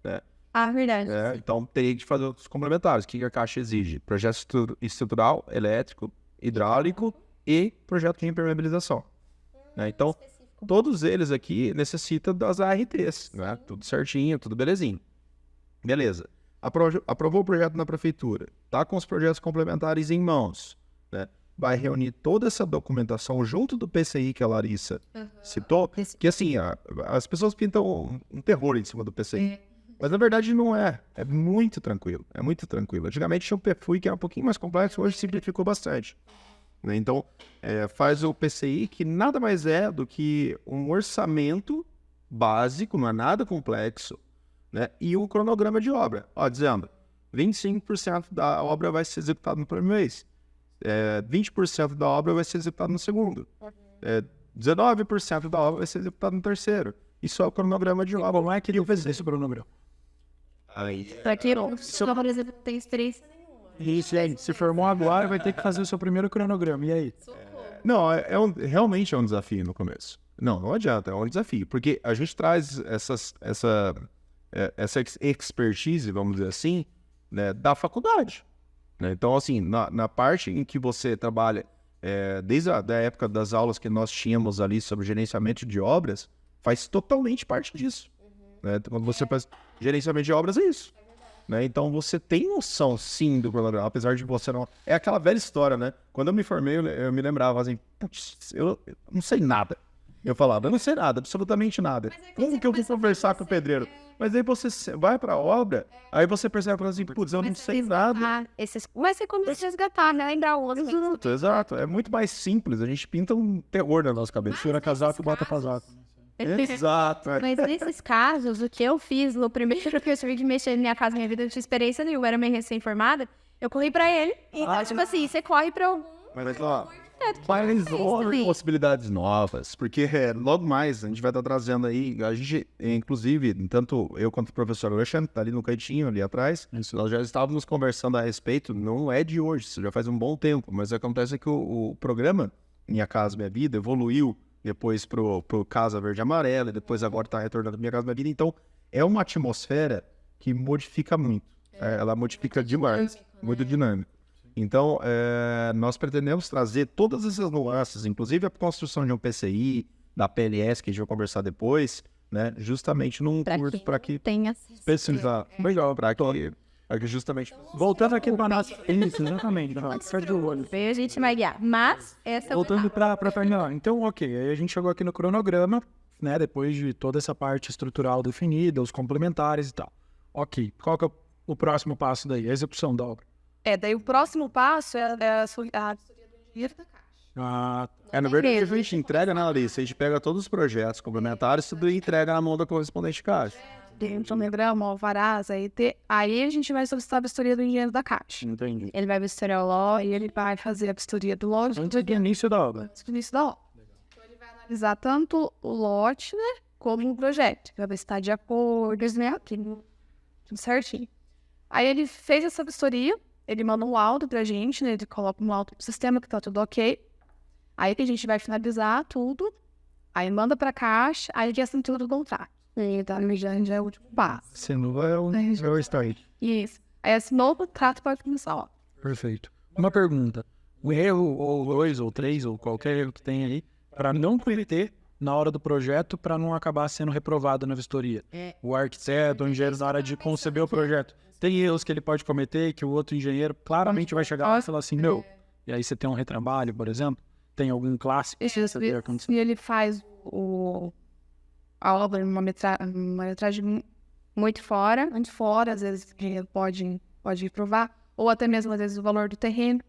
Né? Ah, verdade. Então, teria que fazer os complementares. O que a Caixa exige? Projeto estrutural, elétrico, hidráulico e projeto de impermeabilização. Né? Então, todos eles aqui necessitam das ARTs. Né? Tudo certinho, tudo belezinho. Beleza. Aprovou o projeto na prefeitura. Está com os projetos complementares em mãos. Né? Vai reunir toda essa documentação junto do PCI que a Larissa citou. Que assim, as pessoas pintam um terror em cima do PCI. Mas na verdade não é. É muito tranquilo. É muito tranquilo. Antigamente tinha o PFUI que era um pouquinho mais complexo, hoje simplificou bastante. Né? Então, faz o PCI, que nada mais é do que um orçamento básico, não é nada complexo, né? E um cronograma de obra. Ó, dizendo, 25% da obra vai ser executada no primeiro mês. 20% da obra vai ser executada no segundo. 19% da obra vai ser executada no terceiro. Isso é o cronograma de obra. Como é que ele fez esse cronograma? Pra quem não, por exemplo, tem experiência nenhuma. Isso, se formou agora, vai ter que fazer o seu primeiro cronograma. E aí? Não, realmente é um desafio no começo. Não adianta, é um desafio. Porque a gente traz essa expertise, vamos dizer assim, né, da faculdade. Né? Então, assim, na parte em que você trabalha, desde a época das aulas que nós tínhamos ali sobre gerenciamento de obras, faz totalmente parte disso. Né? Quando você faz gerenciamento de obras, é isso. Né? Então, você tem noção, sim, do cronograma, apesar de você não... É aquela velha história, né? Quando eu me formei, eu me lembrava assim, putz, eu não sei nada. Eu falava, eu não sei nada, absolutamente nada. Como que eu vou conversar com o pedreiro? Mas aí você vai pra obra, aí você percebe assim, putz, eu não sei nada. Mas você começa a resgatar, né? Lembrar o outro. Exato. É muito mais simples. A gente pinta um terror na nossa cabeça. Tira casaco e bota casaco. Exato. Mas nesses casos, o que eu fiz no primeiro que eu tive que mexer na minha casa, minha vida, eu não tinha experiência nenhuma, era meio recém-formada, eu corri pra ele. Então, tipo assim, você corre pra algum... Mas ó, possibilidades novas, porque logo mais a gente vai estar trazendo aí, a gente, inclusive, tanto eu quanto o professor Alexandre, que tá ali no cantinho, ali atrás, nós já estávamos conversando a respeito, não é de hoje, isso já faz um bom tempo, mas acontece que o programa Minha Casa Minha Vida evoluiu depois pro Casa Verde e Amarela, e depois agora está retornando Minha Casa Minha Vida, então é uma atmosfera que modifica muito, ela modifica demais, muito dinâmico. Então, nós pretendemos trazer todas essas nuances, inclusive a construção de um PCI, da PLS, que a gente vai conversar depois, né? Justamente num curso para que tenha especializar. Legal, para que justamente... Voltando aqui para nossa... Isso, exatamente. A gente vai guiar. Mas, essa... Voltando para terminar. Então, ok. Aí a gente chegou aqui no cronograma, né? Depois de toda essa parte estrutural definida, os complementares e tal. Ok. Qual que é o próximo passo daí? A execução da obra. Daí o próximo passo é a assessoria do engenheiro da Caixa. Na verdade, a gente entrega na lista, a gente pega todos os projetos complementares tudo e entrega na mão da correspondente Caixa. sonograma, alvarás, AET. Aí a gente vai solicitar a vistoria do engenheiro da Caixa. Entendi. Ele vai vistoriar o lote e ele vai fazer a vistoria do lote Antes do início da obra. antes do início da obra. Então ele vai analisar tanto o lote, né, como o projeto. Vai ver se está de acordo, né, tudo certinho. Aí ele fez essa vistoria, ele manda um laudo pra gente, né, ele coloca um laudo pro sistema que tá tudo ok. Aí que a gente vai finalizar tudo, aí manda pra Caixa, aí a assinatura do contrato. E tá, já é o último passo. Sendo é o start. Isso. Aí assinou o contrato, pode começar a obra. Perfeito. Uma pergunta. Um erro, ou 2, ou 3, ou qualquer erro que tenha aí, para não cometer na hora do projeto, para não acabar sendo reprovado na vistoria. O arquiteto, o engenheiro, na hora de conceber o projeto, tem erros que ele pode cometer, que o outro engenheiro claramente vai chegar lá e falar assim, meu, e aí você tem um retrabalho, por exemplo, tem algum clássico que você tem acontecido? E ele faz a obra numa metragem muito fora, às vezes o engenheiro pode reprovar, ou até mesmo às vezes o valor do terreno,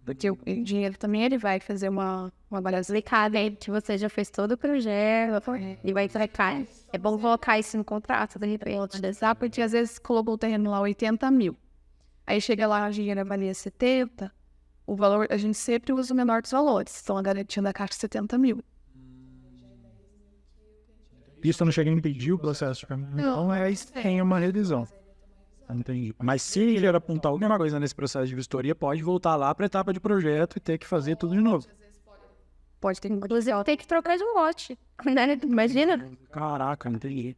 porque o engenheiro também ele vai fazer uma avaliação. Explicado aí que você já fez todo o projeto e vai entregar. É bom colocar isso no contrato, de repente. Sabe? Porque às vezes colocou o terreno lá 80 mil. Aí chega lá, a engenheiro avalia 70, o valor, a gente sempre usa o menor dos valores. Então a garantia da Caixa é 70 mil. Isso não chega a impedir o processo. Então, tem uma revisão. Entendi. Mas se ele apontar alguma coisa nesse processo de vistoria, pode voltar lá para a etapa de projeto e ter que fazer tudo de novo. Pode ter Inclusive, tem que trocar de lote. Né? Imagina. Caraca, entendi.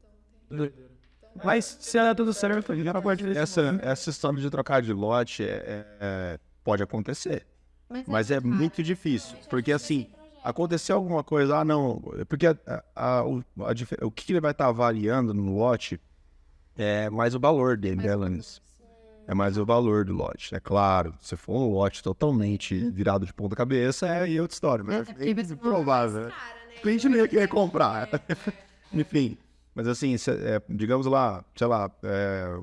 Mas se der tudo certo, a gente já pode ver. Essa história de trocar de lote pode acontecer, mas é muito difícil, porque assim, aconteceu alguma coisa, não, porque o que ele vai estar avaliando no lote é mais o valor dele, né, Alanis? É mais o valor do lote, é claro. Se for um lote totalmente virado de ponta cabeça, é outra história, mas é improvável. A gente nem quer comprar. Enfim, mas assim, digamos lá, sei lá,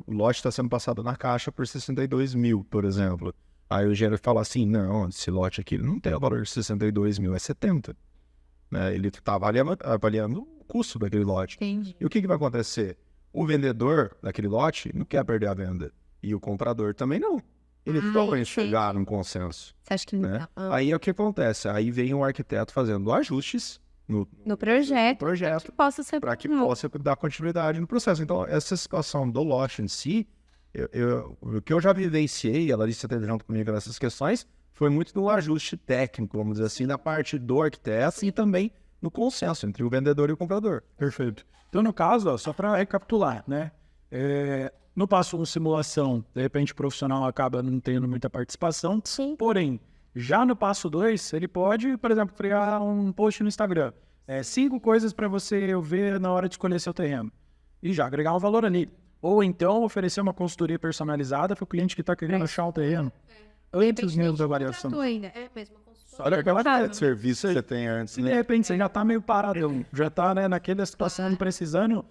o lote está sendo passado na Caixa por 62 mil, por exemplo. Aí o engenheiro fala assim, não, esse lote aqui não tem o valor de 62 mil, é 70. Né? Ele está avaliando o custo daquele lote. Entendi. E o que vai acontecer? O vendedor daquele lote não quer perder a venda. E o comprador também não. Eles vão chegar num consenso. Você acha que não Né? tá? Aí é o que acontece? Aí vem o arquiteto fazendo ajustes No projeto. projeto Possa ser para que possa dar continuidade no processo. Então, essa situação do lote em si, o que eu já vivenciei, a Larissa está junto comigo nessas questões, foi muito do ajuste técnico, vamos dizer assim, da parte do arquiteto e também no consenso entre o vendedor e o comprador. Perfeito. Então, no caso, ó, só para recapitular, né? No passo 1, simulação, de repente o profissional acaba não tendo muita participação. Sim. Porém, já no passo 2, ele pode, por exemplo, criar um post no Instagram. 5 coisas para você ver na hora de escolher seu terreno. E já agregar um valor ali. Ou então oferecer uma consultoria personalizada para o cliente que está querendo achar um terreno. Antes mesmo da avaliação. Ainda. É mesmo. Olha aquela serviço que você tem antes, De né? repente você já está meio paradão. Já está, né, naquela situação precisando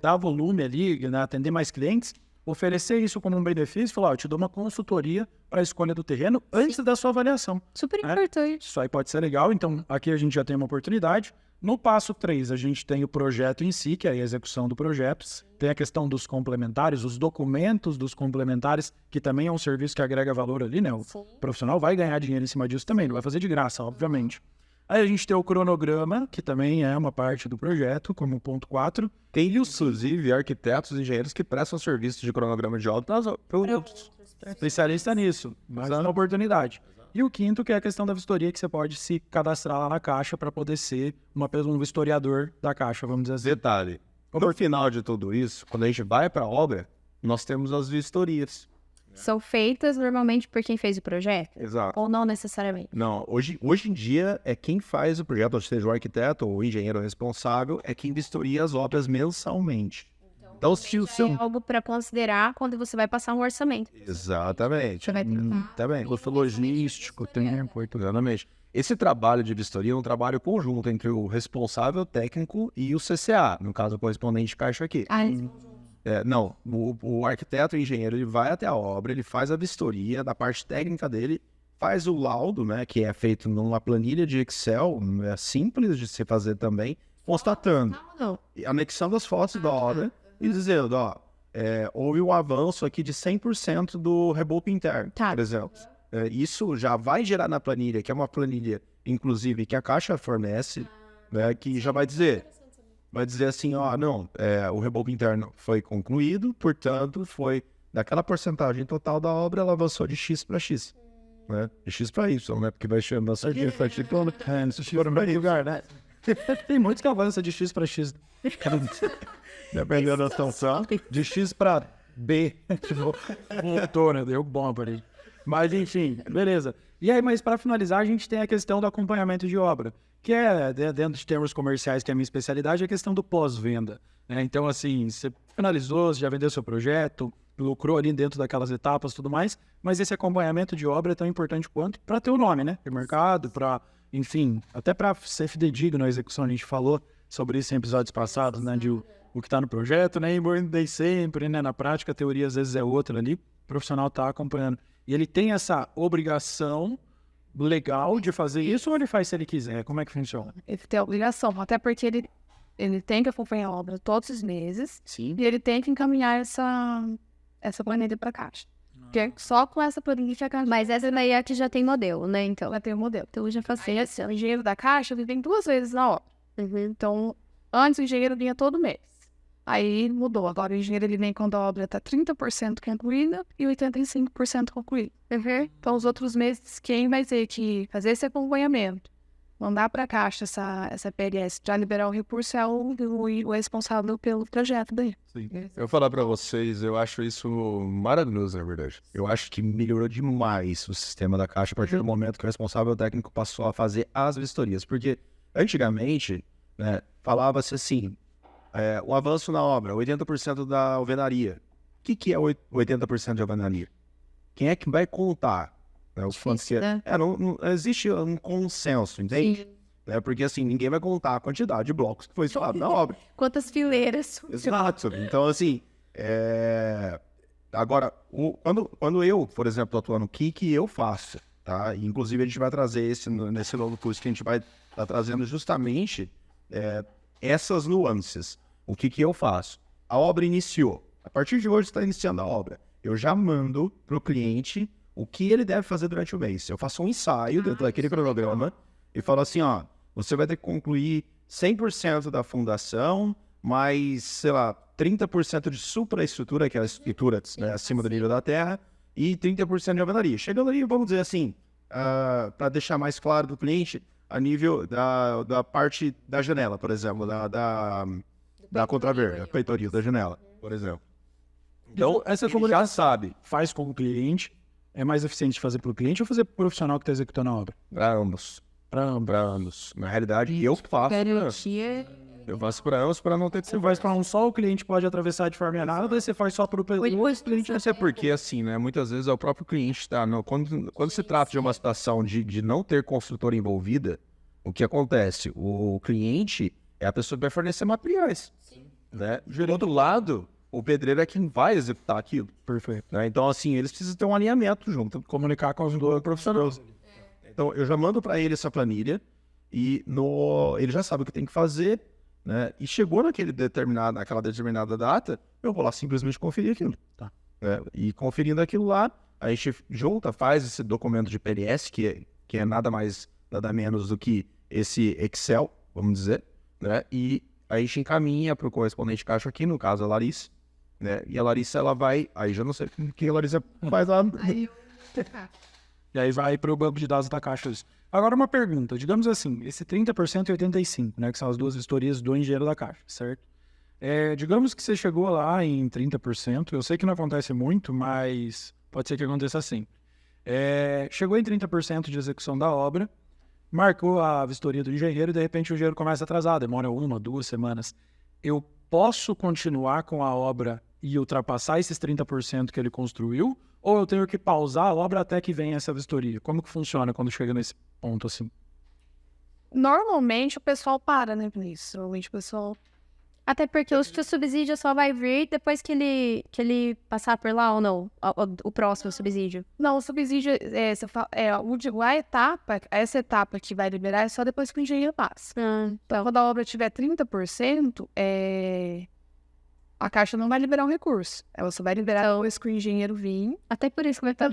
dar volume ali, né, atender mais clientes. Oferecer isso como um benefício, falar, eu te dou uma consultoria para a escolha do terreno antes da sua avaliação. Super É. importante. Isso aí pode ser legal, então aqui a gente já tem uma oportunidade. No passo 3, a gente tem o projeto em si, que é a execução do projeto. Tem a questão dos complementares, os documentos dos complementares, que também é um serviço que agrega valor ali, né? O profissional vai ganhar dinheiro em cima disso também, não vai fazer de graça, obviamente. Aí a gente tem o cronograma, que também é uma parte do projeto, como ponto 4. Tem, inclusive, arquitetos e engenheiros que prestam serviços de cronograma de obra para outros. Especialista nisso, mas é uma oportunidade. E o 5º, que é a questão da vistoria, que você pode se cadastrar lá na Caixa para poder ser um vistoriador da Caixa, vamos dizer assim. Detalhe, no final de tudo isso, quando a gente vai para a obra, nós temos as vistorias. São feitas normalmente por quem fez o projeto? Exato. Ou não necessariamente? Não, hoje em dia é quem faz o projeto, ou seja, o arquiteto ou o engenheiro responsável, é quem vistoria as obras mensalmente. Então, se o seu... É algo para considerar quando você vai passar um orçamento. Exatamente. Você vai ter Também. Custo logístico, tempo, Exatamente. Esse trabalho de vistoria é um trabalho conjunto entre o responsável técnico e o CCA, no caso, o correspondente Caixa aqui. Não, o arquiteto e o engenheiro, ele vai até a obra, ele faz a vistoria da parte técnica dele, faz o laudo, né, que é feito numa planilha de Excel, simples de se fazer também, constatando, anexando as fotos da obra e dizendo, ó, houve um avanço aqui de 100% do reboco interno, por exemplo. Isso já vai gerar na planilha, que é uma planilha, inclusive, que a Caixa fornece, né, que já vai dizer assim, ó, não, o reboco interno foi concluído, portanto, foi daquela porcentagem total da obra, ela avançou de X para X. Né? De X para Y, né? Porque vai chamar sargento, vai chegando, lugar, né? Tem muitos que avançam de X para X. Dependendo da situação. De X para B. Voltou, né? Deu bom por aí. Mas, enfim, beleza. E aí, mas para finalizar, a gente tem a questão do acompanhamento de obra, que é, dentro de termos comerciais, que é a minha especialidade, é a questão do pós-venda. Né? Então, assim, você finalizou, você já vendeu seu projeto, lucrou ali dentro daquelas etapas e tudo mais, mas esse acompanhamento de obra é tão importante quanto para ter o nome, né? De mercado, para, enfim, até para ser fidedigno na execução. A gente falou sobre isso em episódios passados, né? De o que está no projeto, né? E nem sempre, né? Na prática, a teoria às vezes é outra ali, o profissional está acompanhando. E ele tem essa obrigação legal de fazer isso ou ele faz se ele quiser? Como é que funciona? Ele tem a obrigação, até porque ele tem que acompanhar a obra todos os meses. Sim. E ele tem que encaminhar essa planilha para a Caixa. Porque é só com essa planilha que a Caixa... Mas essa daí é que já tem modelo, né? Então, Ela tem o modelo. eu já Aí, assim, o engenheiro da Caixa, ele vem 2 vezes na obra. Então, antes o engenheiro vinha todo mês. Aí mudou. Agora o engenheiro ele vem quando a obra está 30% concluída e 85% concluída. Então, os outros meses, quem vai ter que fazer esse acompanhamento, mandar para a Caixa essa PLS para liberar o recurso é o responsável pelo projeto daí. Sim. Eu vou falar para vocês, eu acho isso maravilhoso, na verdade. Eu acho que melhorou demais o sistema da Caixa a partir do momento que o responsável técnico passou a fazer as vistorias. Porque, antigamente, né, falava-se assim, o avanço na obra, 80% da alvenaria. O que é 80% de alvenaria? Quem é que vai contar? Né, os quantos que né? não existe um consenso, entende? Porque assim, ninguém vai contar a quantidade de blocos que foi instalado na obra. quantas fileiras? Exato. Então, assim, agora, quando eu, por exemplo, tô atuando, o que eu faço? Tá? Inclusive, a gente vai trazer nesse novo curso que a gente vai estar trazendo justamente essas nuances. O que eu faço? A obra iniciou. A partir de hoje está iniciando a obra. Eu já mando para o cliente o que ele deve fazer durante o mês. Eu faço um ensaio dentro daquele cronograma e falo assim, ó, você vai ter que concluir 100% da fundação, mais, sei lá, 30% de supraestrutura, que é a estrutura, né, acima do nível da terra, e 30% de alvenaria. Chegando ali, vamos dizer assim, para deixar mais claro do cliente, a nível da parte da janela, por exemplo, da contraverde, da peitoria da janela, por exemplo. Então, essa comunicação já sabe. faz com o cliente, é mais eficiente fazer para o cliente ou fazer para o profissional que está executando a obra? Para ambos. Para ambos. Na realidade, eu faço. Eu faço para ambos para não ter que Você faz para um só, o cliente pode atravessar de forma errada, daí você faz só para o cliente. Isso é porque, assim, né? Muitas vezes é o próprio cliente, tá? Quando se trata de uma situação de não ter construtora envolvida, o que acontece? O cliente é a pessoa que vai fornecer materiais. Né? Do outro lado, o pedreiro é quem vai executar aquilo. Perfeito. Né? Então, assim, eles precisam ter um alinhamento junto. Comunicar com os dois profissionais. Então, eu já mando para ele essa planilha e ele já sabe o que tem que fazer, né? E chegou naquela determinada data, eu vou lá simplesmente conferir aquilo. Tá. E conferindo aquilo lá, a gente junta, faz esse documento de PLS, que é nada mais, nada menos do que esse Excel, vamos dizer, né? E a gente encaminha para o correspondente caixa aqui, no caso a Larissa, né? E a Larissa, ela vai, aí já não sei o que a Larissa faz lá. E aí vai para o banco de dados da Caixa. Agora uma pergunta, digamos assim, esse 30% e 85%, né, que são as duas vistorias do engenheiro da Caixa, certo? Digamos que você chegou lá em 30%, eu sei que não acontece muito, mas pode ser que aconteça assim. Chegou em 30% de execução da obra, marcou a vistoria do engenheiro e de repente o engenheiro começa a atrasar, demora 1, 2 semanas. Eu posso continuar com a obra e ultrapassar esses 30% que ele construiu? Ou eu tenho que pausar a obra até que venha essa vistoria? Como que funciona quando chega nesse ponto assim? Normalmente o pessoal para, né, nisso. Normalmente o pessoal... Até porque o subsídio só vai vir depois que ele passar por lá ou não? O próximo subsídio. Não, o subsídio essa etapa que vai liberar é só depois que o engenheiro passa. Então, quando a obra tiver 30%, a Caixa não vai liberar o recurso. Ela só vai liberar depois que o engenheiro vir. Até por isso que vai estar.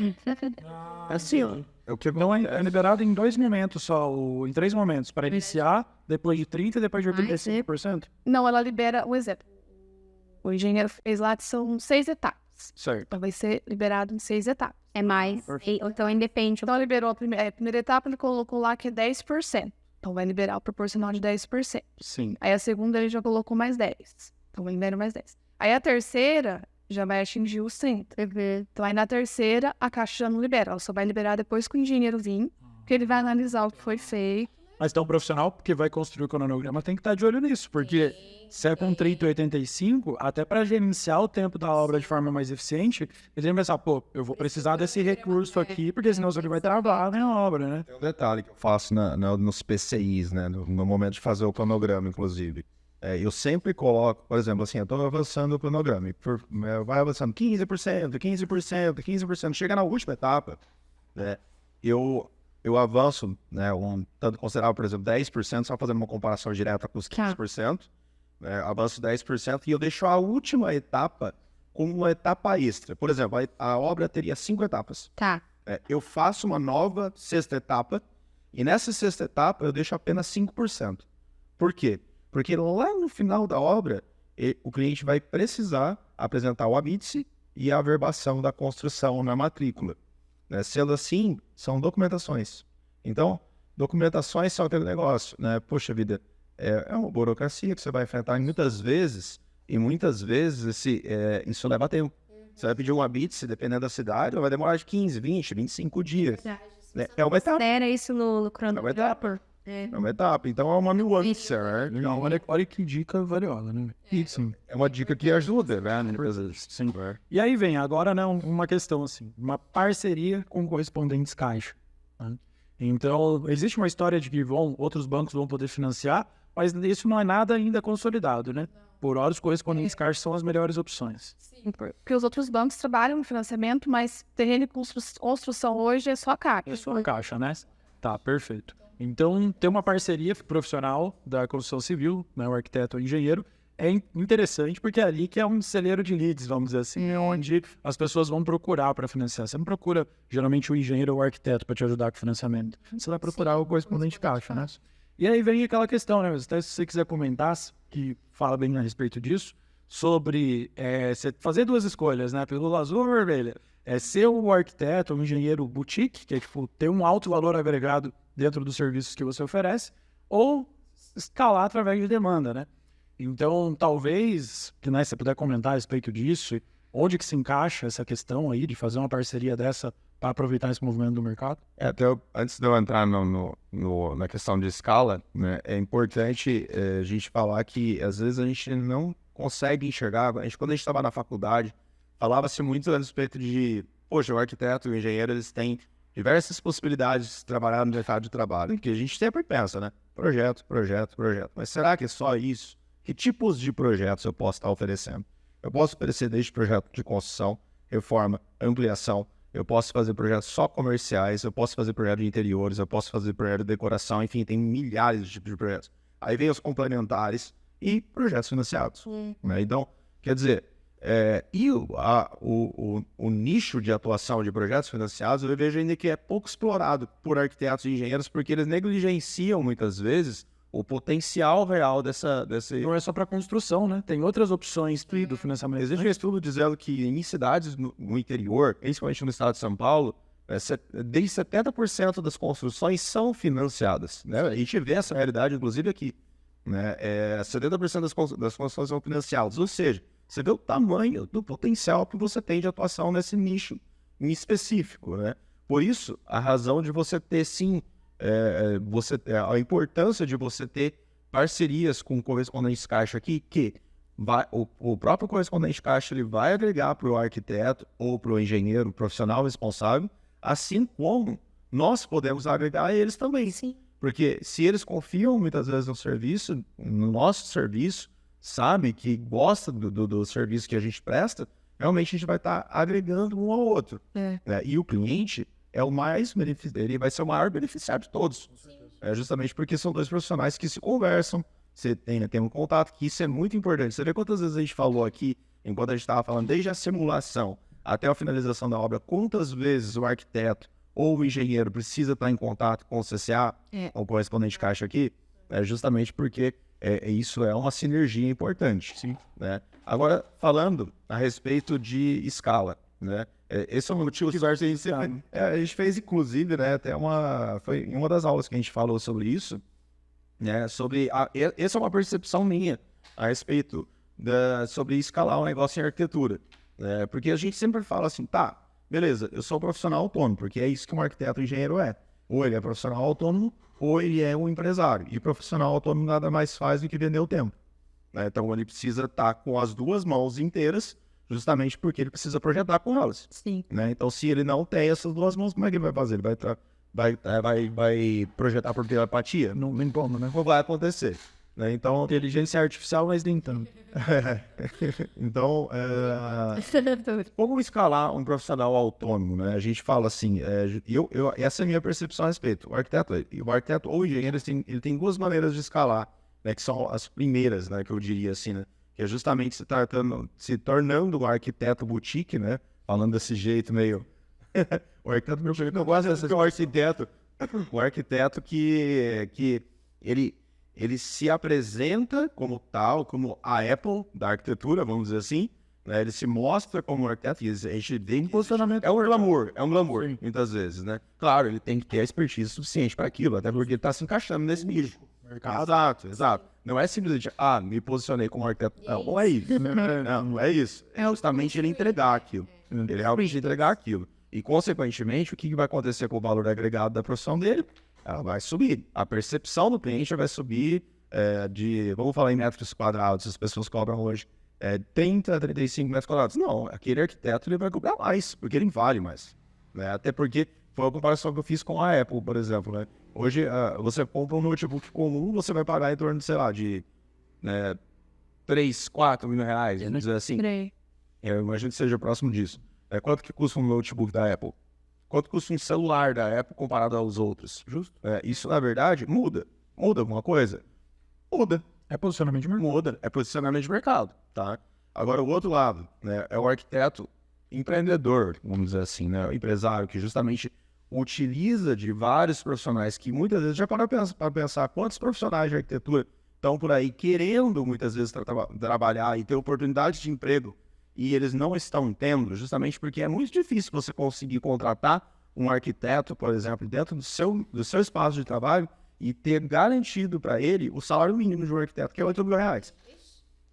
Assim, ó. É o que Então é liberado em 2 momentos só, em 3 momentos. Para iniciar, depois de 30% e depois de 85%. Não, ela libera um exemplo. O engenheiro fez lá que são 6 etapas. Certo. Então vai ser liberado em 6 etapas. É mais. Então independe. Então liberou a primeira etapa, ele colocou lá que é 10%. Então vai liberar o proporcional de 10%. Sim. Aí a segunda ele já colocou mais 10%. Então vai liberar mais 10%. Aí a terceira já vai atingir os 30%. Então aí na terceira a Caixa já não libera. Ela só vai liberar depois que o engenheiro vir, que ele vai analisar o que foi feito. Mas então o profissional que vai construir o cronograma tem que estar de olho nisso, porque se é com 30 e 85, até para gerenciar o tempo da obra de forma mais eficiente, ele vai pensar, pô, eu vou precisar desse recurso aqui, porque senão ele vai travar na obra, né? Tem um detalhe que eu faço nos PCIs, né? No momento de fazer o cronograma, inclusive. Eu sempre coloco, por exemplo, assim, eu estou avançando o cronograma, vai avançando 15%, 15%, 15%, chega na última etapa, né? Eu avanço, né, tanto considerável, por exemplo, 10%, só fazendo uma comparação direta com os 15%, né, avanço 10% e eu deixo a última etapa como uma etapa extra. Por exemplo, a obra teria 5 etapas. Tá. Eu faço uma nova 6ª etapa e nessa 6ª etapa eu deixo apenas 5%. Por quê? Porque lá no final da obra, o cliente vai precisar apresentar o habite e a averbação da construção na matrícula. Sendo assim, são documentações. Então, documentações são aquele negócio, né? Poxa vida, é uma burocracia que você vai enfrentar muitas vezes, e muitas vezes isso leva tempo. Você vai pedir um habite, dependendo da cidade, vai demorar de 15, 20, 25 dias. É uma etapa. Era isso no cronograma? É uma etapa, então é uma nuance, né? Não, olha que dica valiosa, né? Sim. É uma dica que ajuda, né? Sim. E aí vem agora, né, uma questão assim, uma parceria com correspondentes caixa. Né? Então, existe uma história de que outros bancos vão poder financiar, mas isso não é nada ainda consolidado, né? Por hora, os correspondentes caixa são as melhores opções. Sim, porque os outros bancos trabalham no financiamento, mas terreno e construção hoje é só a Caixa. É só a Caixa, né? Tá, perfeito. Então, ter uma parceria profissional da construção civil, né, o arquiteto ou engenheiro, é interessante porque é ali que é um celeiro de leads, vamos dizer assim, é onde as pessoas vão procurar para financiar. Você não procura, geralmente, o engenheiro ou o arquiteto para te ajudar com o financiamento. Você vai procurar o correspondente caixa, né? E aí vem aquela questão, né? Até se você quiser comentar, que fala bem a respeito disso, sobre você fazer 2 escolhas, né? Pílula azul ou vermelha. Ser o arquiteto ou o engenheiro boutique, que é tipo, ter um alto valor agregado dentro dos serviços que você oferece, ou escalar através de demanda, né? Então, talvez, que você puder comentar a respeito disso, onde que se encaixa essa questão aí de fazer uma parceria dessa para aproveitar esse movimento do mercado? Antes de eu entrar na questão de escala, né, é importante a gente falar que às vezes a gente não consegue enxergar. Quando a gente estava na faculdade, falava-se muito a respeito de, poxa, o arquiteto e o engenheiro, eles têm diversas possibilidades de trabalhar no mercado de trabalho, que a gente sempre pensa, né? Projeto. Mas será que é só isso? Que tipos de projetos eu posso estar oferecendo? Eu posso oferecer desde projeto de construção, reforma, ampliação, eu posso fazer projetos só comerciais, eu posso fazer projeto de interiores, eu posso fazer projeto de decoração, enfim, tem milhares de tipos de projetos. Aí vem os complementares e projetos financiados. Né? Então, quer dizer, o nicho de atuação de projetos financiados, eu vejo ainda que é pouco explorado por arquitetos e engenheiros, porque eles negligenciam muitas vezes o potencial real desse... Não é só para construção, né? Tem outras opções do financiamento. Existe um estudo dizendo que em cidades no interior, principalmente no estado de São Paulo, desde 70% das construções são financiadas. Né? A gente vê essa realidade, inclusive, aqui. Né? 70% das construções são financiadas. Ou seja, você vê o tamanho do potencial que você tem de atuação nesse nicho em específico. Né? Por isso, a razão de você ter, sim, a importância de você ter parcerias com correspondentes caixa aqui, que o próprio correspondente caixa ele vai agregar para o arquiteto ou para o engenheiro profissional responsável, assim como nós podemos agregar a eles também. Sim. Porque se eles confiam muitas vezes no nosso serviço, sabe que gosta do serviço que a gente presta, realmente a gente vai estar agregando um ao outro. Né? E o cliente ele vai ser o maior beneficiário de todos. Justamente porque são 2 profissionais que se conversam, você tem um contato, que isso é muito importante. Você vê quantas vezes a gente falou aqui, enquanto a gente estava falando, desde a simulação até a finalização da obra, quantas vezes o arquiteto ou o engenheiro precisa estar em contato com o CCA, com o correspondente caixa aqui, justamente porque isso é uma sinergia importante. Sim. Né? Agora, falando a respeito de escala, né? Esse é o motivo que a gente fez, inclusive, né, foi em uma das aulas que a gente falou sobre isso, né, essa é uma percepção minha a respeito sobre escalar um negócio em arquitetura, né, porque a gente sempre fala assim, tá, beleza, eu sou um profissional autônomo, porque é isso que um arquiteto engenheiro é, ou ele é profissional autônomo, ou ele é um empresário, e profissional autônomo nada mais faz do que vender o tempo, né, então ele precisa estar com as duas mãos inteiras, justamente porque ele precisa projetar com elas. Sim. Né? Então, se ele não tem essas duas mãos, como é que ele vai fazer? Ele vai projetar por telepatia? Não tem como, né? Não vai acontecer. Né? Então, Inteligência artificial, mas nem tanto. então, como escalar um profissional autônomo? Né? A gente fala assim, essa é a minha percepção a respeito. O arquiteto ou o engenheiro, ele tem duas maneiras de escalar, né? Que são as primeiras, né? Que eu diria assim, né? Que é justamente se tornando um arquiteto boutique, né? Falando desse jeito meio... o arquiteto boutique, eu gosto dessa... O arquiteto que ele se apresenta como tal, como a Apple da arquitetura, vamos dizer assim, né? Ele se mostra como um arquiteto, e a gente vê Posicionamento. é um glamour, sim. Muitas vezes, né? Claro, ele tem que ter a expertise suficiente para aquilo, até porque ele está se encaixando nesse nicho. Exato. Não é simplesmente, me posicionei como arquiteto. Não é isso. Não é isso. É justamente ele entregar aquilo. Ele realmente entregar aquilo. E, consequentemente, o que vai acontecer com o valor agregado da profissão dele? Ela vai subir. A percepção do cliente vai subir vamos falar em metros quadrados, as pessoas cobram hoje 30 a 35 metros quadrados. Não, aquele arquiteto ele vai cobrar mais, porque ele vale mais. Né? Até porque foi a comparação que eu fiz com a Apple, por exemplo, né? Hoje, você compra um notebook comum, você vai pagar em torno de, sei lá, de 3, 4 mil reais, vamos dizer assim. Eu imagino que seja próximo disso. Quanto que custa um notebook da Apple? Quanto custa um celular da Apple comparado aos outros? Justo. Isso, na verdade, muda. Muda alguma coisa? Muda. É posicionamento de mercado. Muda. É posicionamento de mercado, tá? Agora, o outro lado, né, é o arquiteto empreendedor, vamos dizer assim, né? O empresário que justamente utiliza de vários profissionais que muitas vezes já para pensar quantos profissionais de arquitetura estão por aí querendo muitas vezes trabalhar e ter oportunidades de emprego e eles não estão tendo, justamente porque é muito difícil você conseguir contratar um arquiteto, por exemplo, dentro do seu espaço de trabalho e ter garantido para ele o salário mínimo de um arquiteto, que é 8 mil reais.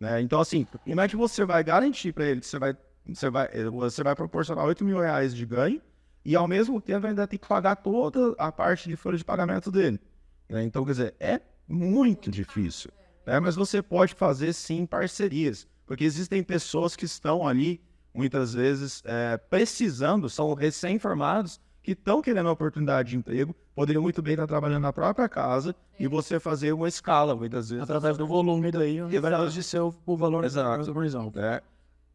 Né? Então, assim, como é que você vai garantir para ele que você vai proporcionar 8 mil reais de ganho e, ao mesmo tempo, ainda tem que pagar toda a parte de folha de pagamento dele. Né? Então, quer dizer, é muito difícil. Né? Mas você pode fazer, sim, parcerias. Porque existem pessoas que estão ali, muitas vezes, precisando, são recém-formados, que estão querendo uma oportunidade de emprego, poderiam muito bem estar trabalhando na própria casa e você fazer uma escala, muitas vezes. Através do volume daí, ao invés de ser o valor Exato.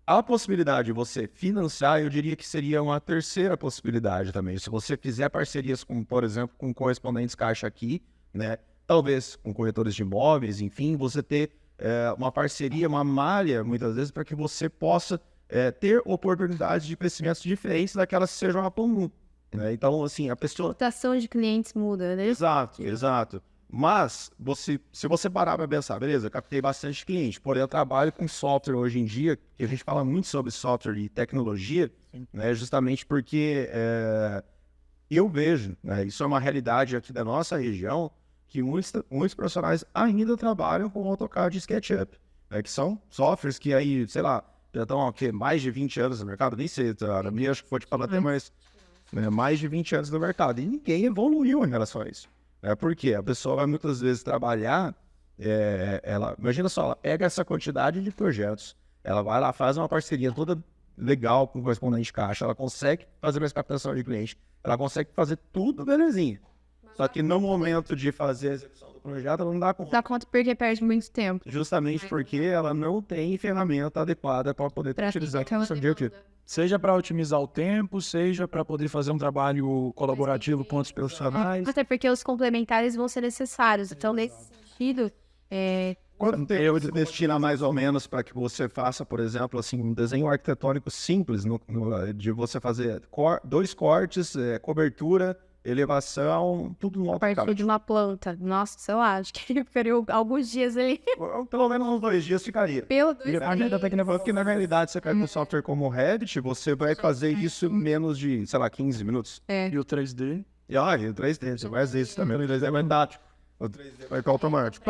A possibilidade de você financiar, eu diria que seria uma terceira possibilidade também. Se você fizer parcerias com, por exemplo, com correspondentes caixa aqui, né? Talvez com corretores de imóveis, enfim, você ter uma parceria, uma malha, muitas vezes, para que você possa ter oportunidades de crescimento diferentes daquelas que sejam a comum. Né? Então, assim, a pessoa... A rotação de clientes muda, né? Exato. Mas, se você parar para pensar, beleza, captei bastante cliente, porém eu trabalho com software hoje em dia, que a gente fala muito sobre software e tecnologia, né, justamente porque eu vejo, né, isso é uma realidade aqui da nossa região, que muitos profissionais ainda trabalham com AutoCAD e SketchUp, né, que são softwares que aí, sei lá, já estão mais de 20 anos no mercado, nem sei, a minha acho que pode falar até mais de 20 anos no mercado, e ninguém evoluiu em relação a isso. Porque a pessoa vai muitas vezes trabalhar, imagina só, ela pega essa quantidade de projetos, ela vai lá, faz uma parceria toda legal com o correspondente de caixa, ela consegue fazer mais captação de cliente, ela consegue fazer tudo belezinha. Só que no momento de fazer a execução do projeto, ela não dá conta. Dá conta porque perde muito tempo. Justamente porque ela não tem ferramenta adequada para poder utilizar o seu dia a dia. Seja para otimizar o tempo, seja para poder fazer um trabalho colaborativo com outros profissionais. Até porque os complementares vão ser necessários. Então, nesse sentido, Quanto tempo você destina mais ou menos para que você faça, por exemplo, assim, um desenho arquitetônico simples, de você fazer 2 cortes, cobertura, elevação, tudo no A partir AutoCAD? de uma planta. Nossa, eu acho que perdeu alguns dias ali. Pelo menos uns 2 dias ficaria. Pelo 2 Porque na realidade você pega um software como o Revit, você vai fazer isso em menos de, sei lá, 15 minutos. E o 3D? E o 3D, você vai fazer isso também, o 3D vai dar, o 3D vai ficar automático.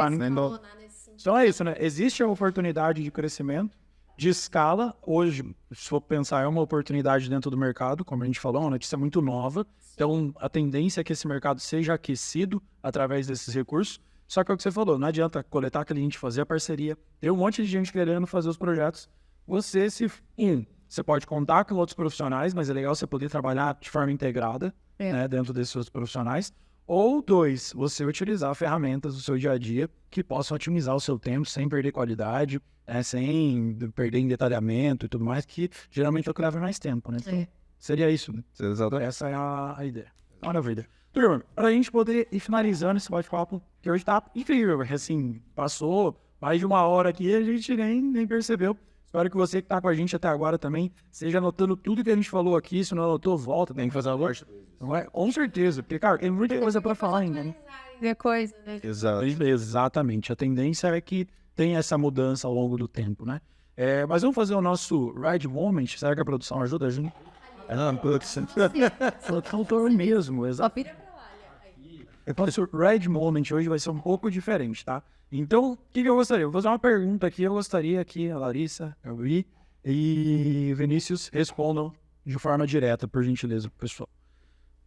Então é isso, né? Existe a oportunidade de crescimento, de escala. Hoje, se for pensar, é uma oportunidade dentro do mercado, como a gente falou, uma notícia muito nova. Então, a tendência é que esse mercado seja aquecido através desses recursos. Só que é o que você falou, não adianta coletar cliente, fazer a parceria, ter um monte de gente querendo fazer os projetos. Você pode contar com outros profissionais, mas é legal você poder trabalhar de forma integrada, né, dentro desses outros profissionais. Ou 2, você utilizar ferramentas do seu dia a dia que possam otimizar o seu tempo sem perder qualidade, sem perder em detalhamento e tudo mais, que geralmente é o que leva mais tempo, né? Então, seria isso, né? Exatamente. Essa é a ideia. Maravilha. Turma, pra gente poder ir finalizando esse bate-papo, que hoje tá incrível, assim, passou mais de 1 hora aqui e a gente nem percebeu. Espero que você que tá com a gente até agora também esteja anotando tudo que a gente falou aqui. Se não anotou, volta, tem que fazer a voz. Não é? Com certeza, porque, cara, tem muita coisa pra falar ainda, né? coisa, né? Exato. Exatamente. A tendência é que tem essa mudança ao longo do tempo, né? Mas vamos fazer o nosso Ride Moment. Será que a produção ajuda a gente? Faltou mesmo, exato. Esse Ride Moment hoje vai ser um pouco diferente, tá? Então, o que eu gostaria? Eu vou fazer uma pergunta aqui. Eu gostaria que a Larissa, a Gabi e Vinícius respondam de forma direta, por gentileza, pro pessoal.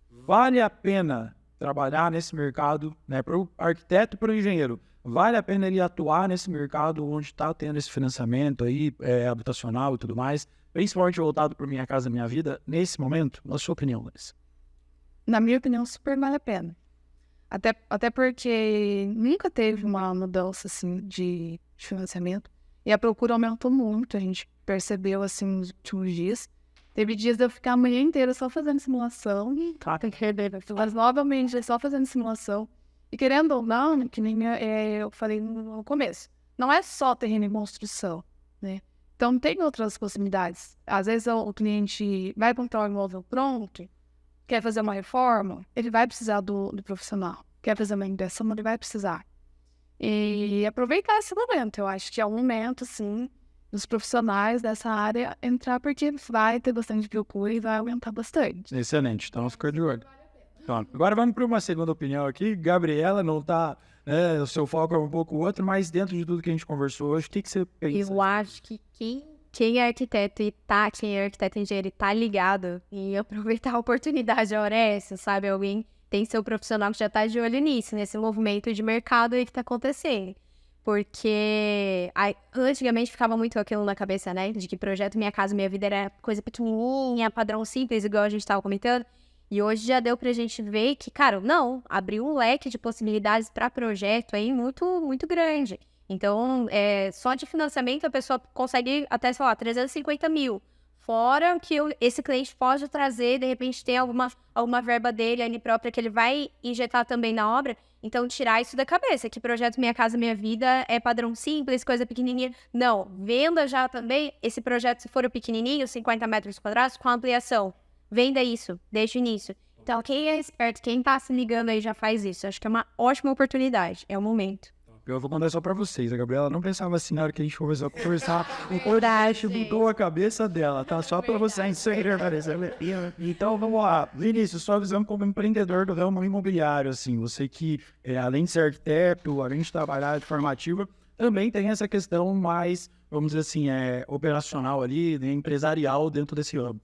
Vale a pena trabalhar nesse mercado, né? Para o arquiteto e para o engenheiro, vale a pena ele atuar nesse mercado onde está tendo esse financiamento aí, habitacional e tudo mais, principalmente voltado para Minha Casa Minha Vida, nesse momento? Na sua opinião, Larissa? Na minha opinião, super vale a pena. Até porque nunca teve uma mudança, assim, de financiamento. E a procura aumentou muito, a gente percebeu, assim, nos últimos dias. Teve dias de eu ficar a manhã inteira só fazendo simulação. Mas novamente, só fazendo simulação. E querendo ou não, que nem eu falei no começo, não é só terreno em construção, né? Então tem outras possibilidades. Às vezes o cliente vai comprar um imóvel pronto, quer fazer uma reforma, ele vai precisar do profissional. Quer fazer uma inversão, ele vai precisar. E aproveitar esse momento. Eu acho que é um momento, assim, dos profissionais dessa área entrar, porque vai ter bastante procura e vai aumentar bastante. Excelente, então fica de olho. Então, agora vamos para uma segunda opinião aqui. Gabriela, não tá, né, o seu foco é um pouco outro, mas dentro de tudo que a gente conversou hoje, o que você pensa? Eu acho que quem é arquiteto quem é arquiteto e engenheiro e tá ligado em aproveitar a oportunidade, a hora é essa, sabe? Alguém tem seu profissional que já tá de olho nisso, nesse movimento de mercado aí que tá acontecendo. Porque antigamente ficava muito aquilo na cabeça, né? De que projeto Minha Casa Minha Vida era coisa pequenininha, padrão simples, igual a gente tava comentando. E hoje já deu pra gente ver que, cara, não, abriu um leque de possibilidades para projeto aí muito, muito grande. Então, só de financiamento a pessoa consegue até, sei lá, 350 mil. Fora que esse cliente pode trazer, de repente tem alguma verba dele ali própria que ele vai injetar também na obra. Então, tirar isso da cabeça, que projeto Minha Casa Minha Vida é padrão simples, coisa pequenininha. Não, venda já também esse projeto, se for o pequenininho, 50 metros quadrados, com ampliação. Venda isso, desde o início. Então, quem é esperto, quem tá se ligando aí já faz isso. Acho que é uma ótima oportunidade, é o momento. Eu vou contar só pra vocês. A Gabriela não pensava assim na hora que a gente começou a conversar. O coragem mudou a cabeça dela, tá? Só pra vocês entenderem. Então, vamos lá. Vinícius, sua visão como empreendedor do ramo imobiliário, assim. Você que, além de ser arquiteto, além de trabalhar de forma ativa, também tem essa questão mais, vamos dizer assim, operacional ali, né, empresarial dentro desse ramo.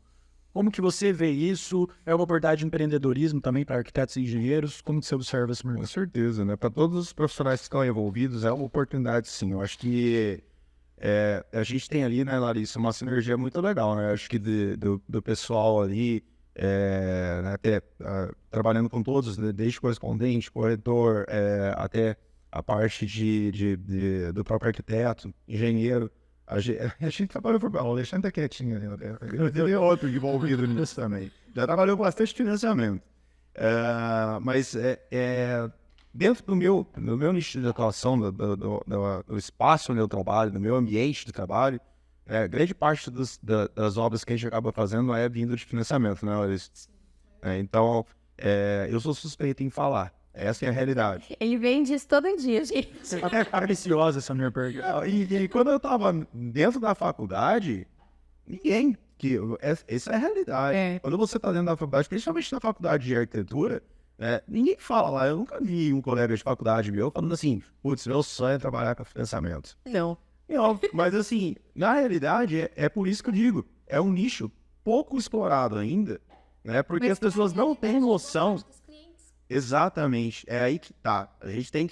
Como que você vê isso? É uma oportunidade de empreendedorismo também para arquitetos e engenheiros? Como que você observa esse mercado? Com certeza, né? Para todos os profissionais que estão envolvidos, é uma oportunidade, sim. Eu acho que a gente tem ali, né, Larissa, uma sinergia muito legal, né? Eu acho que do pessoal ali, né, trabalhando com todos, né, desde correspondente, corretor, até a parte do próprio arquiteto, engenheiro. A gente trabalhou por bom, o Alexandre tá quietinho ali, né? Tem outro envolvido nisso também. Já trabalhou com bastante financiamento. Mas dentro do meu nicho de atuação, do espaço onde eu trabalho, do meu ambiente de trabalho, grande parte das obras que a gente acaba fazendo é vindo de financiamento, né, Larissa? Então, eu sou suspeito em falar. Essa é a realidade. Ele vem disso todo dia, gente. É capriciosa essa minha pergunta. E quando eu estava dentro da faculdade, ninguém... Essa é a realidade. Quando você está dentro da faculdade, principalmente na faculdade de arquitetura, ninguém fala lá. Eu nunca vi um colega de faculdade meu falando assim, putz, meu sonho é trabalhar com financiamento. Não. Mas assim, na realidade, é por isso que eu digo, é um nicho pouco explorado ainda, né? Porque as pessoas não têm noção. Exatamente, é aí que tá. A gente tem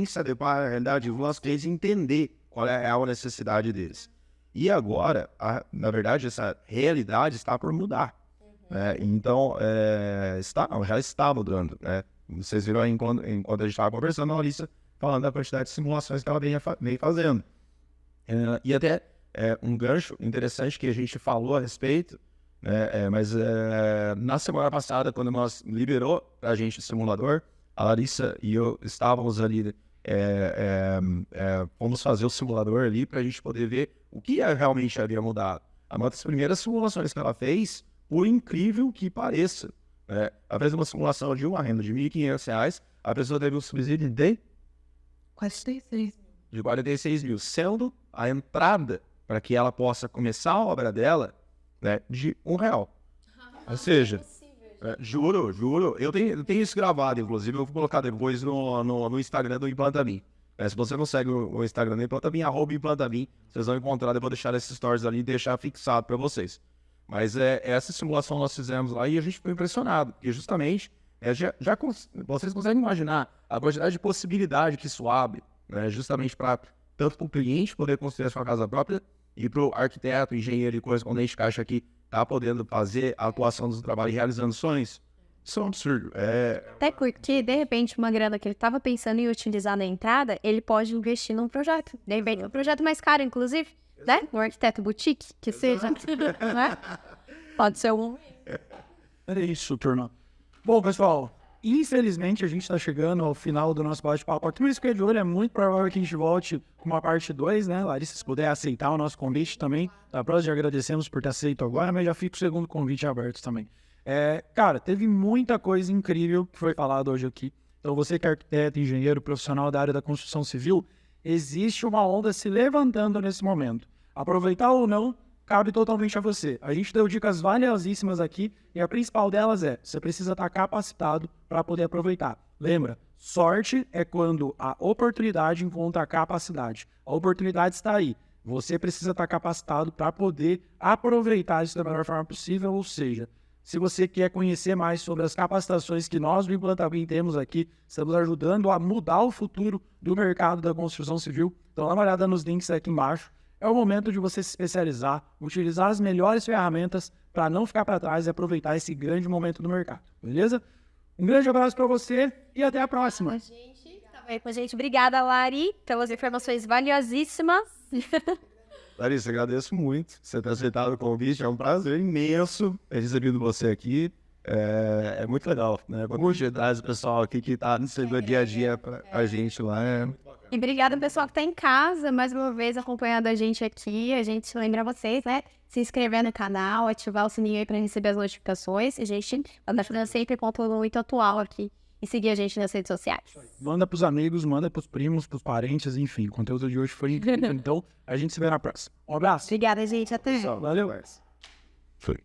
que se adequar à realidade dos nossos clientes e entender qual é a real necessidade deles. E agora, na verdade, essa realidade está por mudar. Então, já está mudando. Né? Vocês viram aí, enquanto a gente estava conversando, a Larissa falando da quantidade de simulações que ela vem fazendo. E até um gancho interessante que a gente falou a respeito, mas na semana passada, quando nós liberou para a gente o simulador, a Larissa e eu estávamos ali, vamos fazer o simulador ali para a gente poder ver o que realmente havia mudado. Uma das primeiras simulações que ela fez, por incrível que pareça, ela fez uma simulação de uma renda de R$ 1.500, a pessoa teve um subsídio de 46 mil, sendo a entrada para que ela possa começar a obra dela de R$1. Ou seja, juro, eu tenho isso gravado, inclusive, eu vou colocar depois no Instagram do Implanta.me. Se você não segue o Instagram do Implanta.me, @Implanta.me, vocês vão encontrar, eu vou deixar esses stories ali e deixar fixado para vocês. Mas essa simulação nós fizemos lá e a gente ficou impressionado, porque justamente, vocês conseguem imaginar a quantidade de possibilidade que isso abre, justamente tanto para o cliente poder construir a sua casa própria e para o arquiteto, engenheiro e correspondente que acha que está podendo fazer a atuação do trabalho e realizando sonhos. Isso é um absurdo. Até porque, de repente, uma grana que ele estava pensando em utilizar na entrada, ele pode investir num projeto. De repente, um projeto mais caro, inclusive, né? Um arquiteto boutique, que seja. Né? Pode ser um... É isso, turma. Bom, pessoal, infelizmente a gente está chegando ao final do nosso bate-papo aqui no Schedule. É muito provável que a gente volte com uma parte 2, né? Larissa, se puder aceitar o nosso convite também. Da próxima, já agradecemos por ter aceito agora, mas já fica o segundo convite aberto também. Cara, teve muita coisa incrível que foi falado hoje aqui. Então, você que é arquiteto, engenheiro, profissional da área da construção civil, existe uma onda se levantando nesse momento. Aproveitar ou não, cabe totalmente a você. A gente deu dicas valiosíssimas aqui e a principal delas você precisa estar capacitado para poder aproveitar. Lembra, sorte é quando a oportunidade encontra a capacidade. A oportunidade está aí. Você precisa estar capacitado para poder aproveitar isso da melhor forma possível, ou seja, se você quer conhecer mais sobre as capacitações que nós do Implanta.me temos aqui, estamos ajudando a mudar o futuro do mercado da construção civil. Então dá uma olhada nos links aqui embaixo. É o momento de você se especializar, utilizar as melhores ferramentas para não ficar para trás e aproveitar esse grande momento do mercado. Beleza? Um grande abraço para você e até a próxima. Obrigada, Lari, pelas informações valiosíssimas. Larissa, agradeço muito você ter aceitado o convite. É um prazer imenso ter recebido você aqui. É muito legal, né? Quando a gente traz o pessoal aqui que está no seu dia a dia para a gente lá. E obrigada, pessoal que está em casa, mais uma vez acompanhando a gente aqui. A gente lembra vocês, né? Se inscrever no canal, ativar o sininho aí para receber as notificações. A gente vai fazendo sempre conteúdo muito atual aqui. E seguir a gente nas redes sociais. Manda pros amigos, manda pros primos, pros parentes, enfim. O conteúdo de hoje foi incrível. Então, a gente se vê na próxima. Um abraço. Obrigada, gente. Até. Valeu. Foi.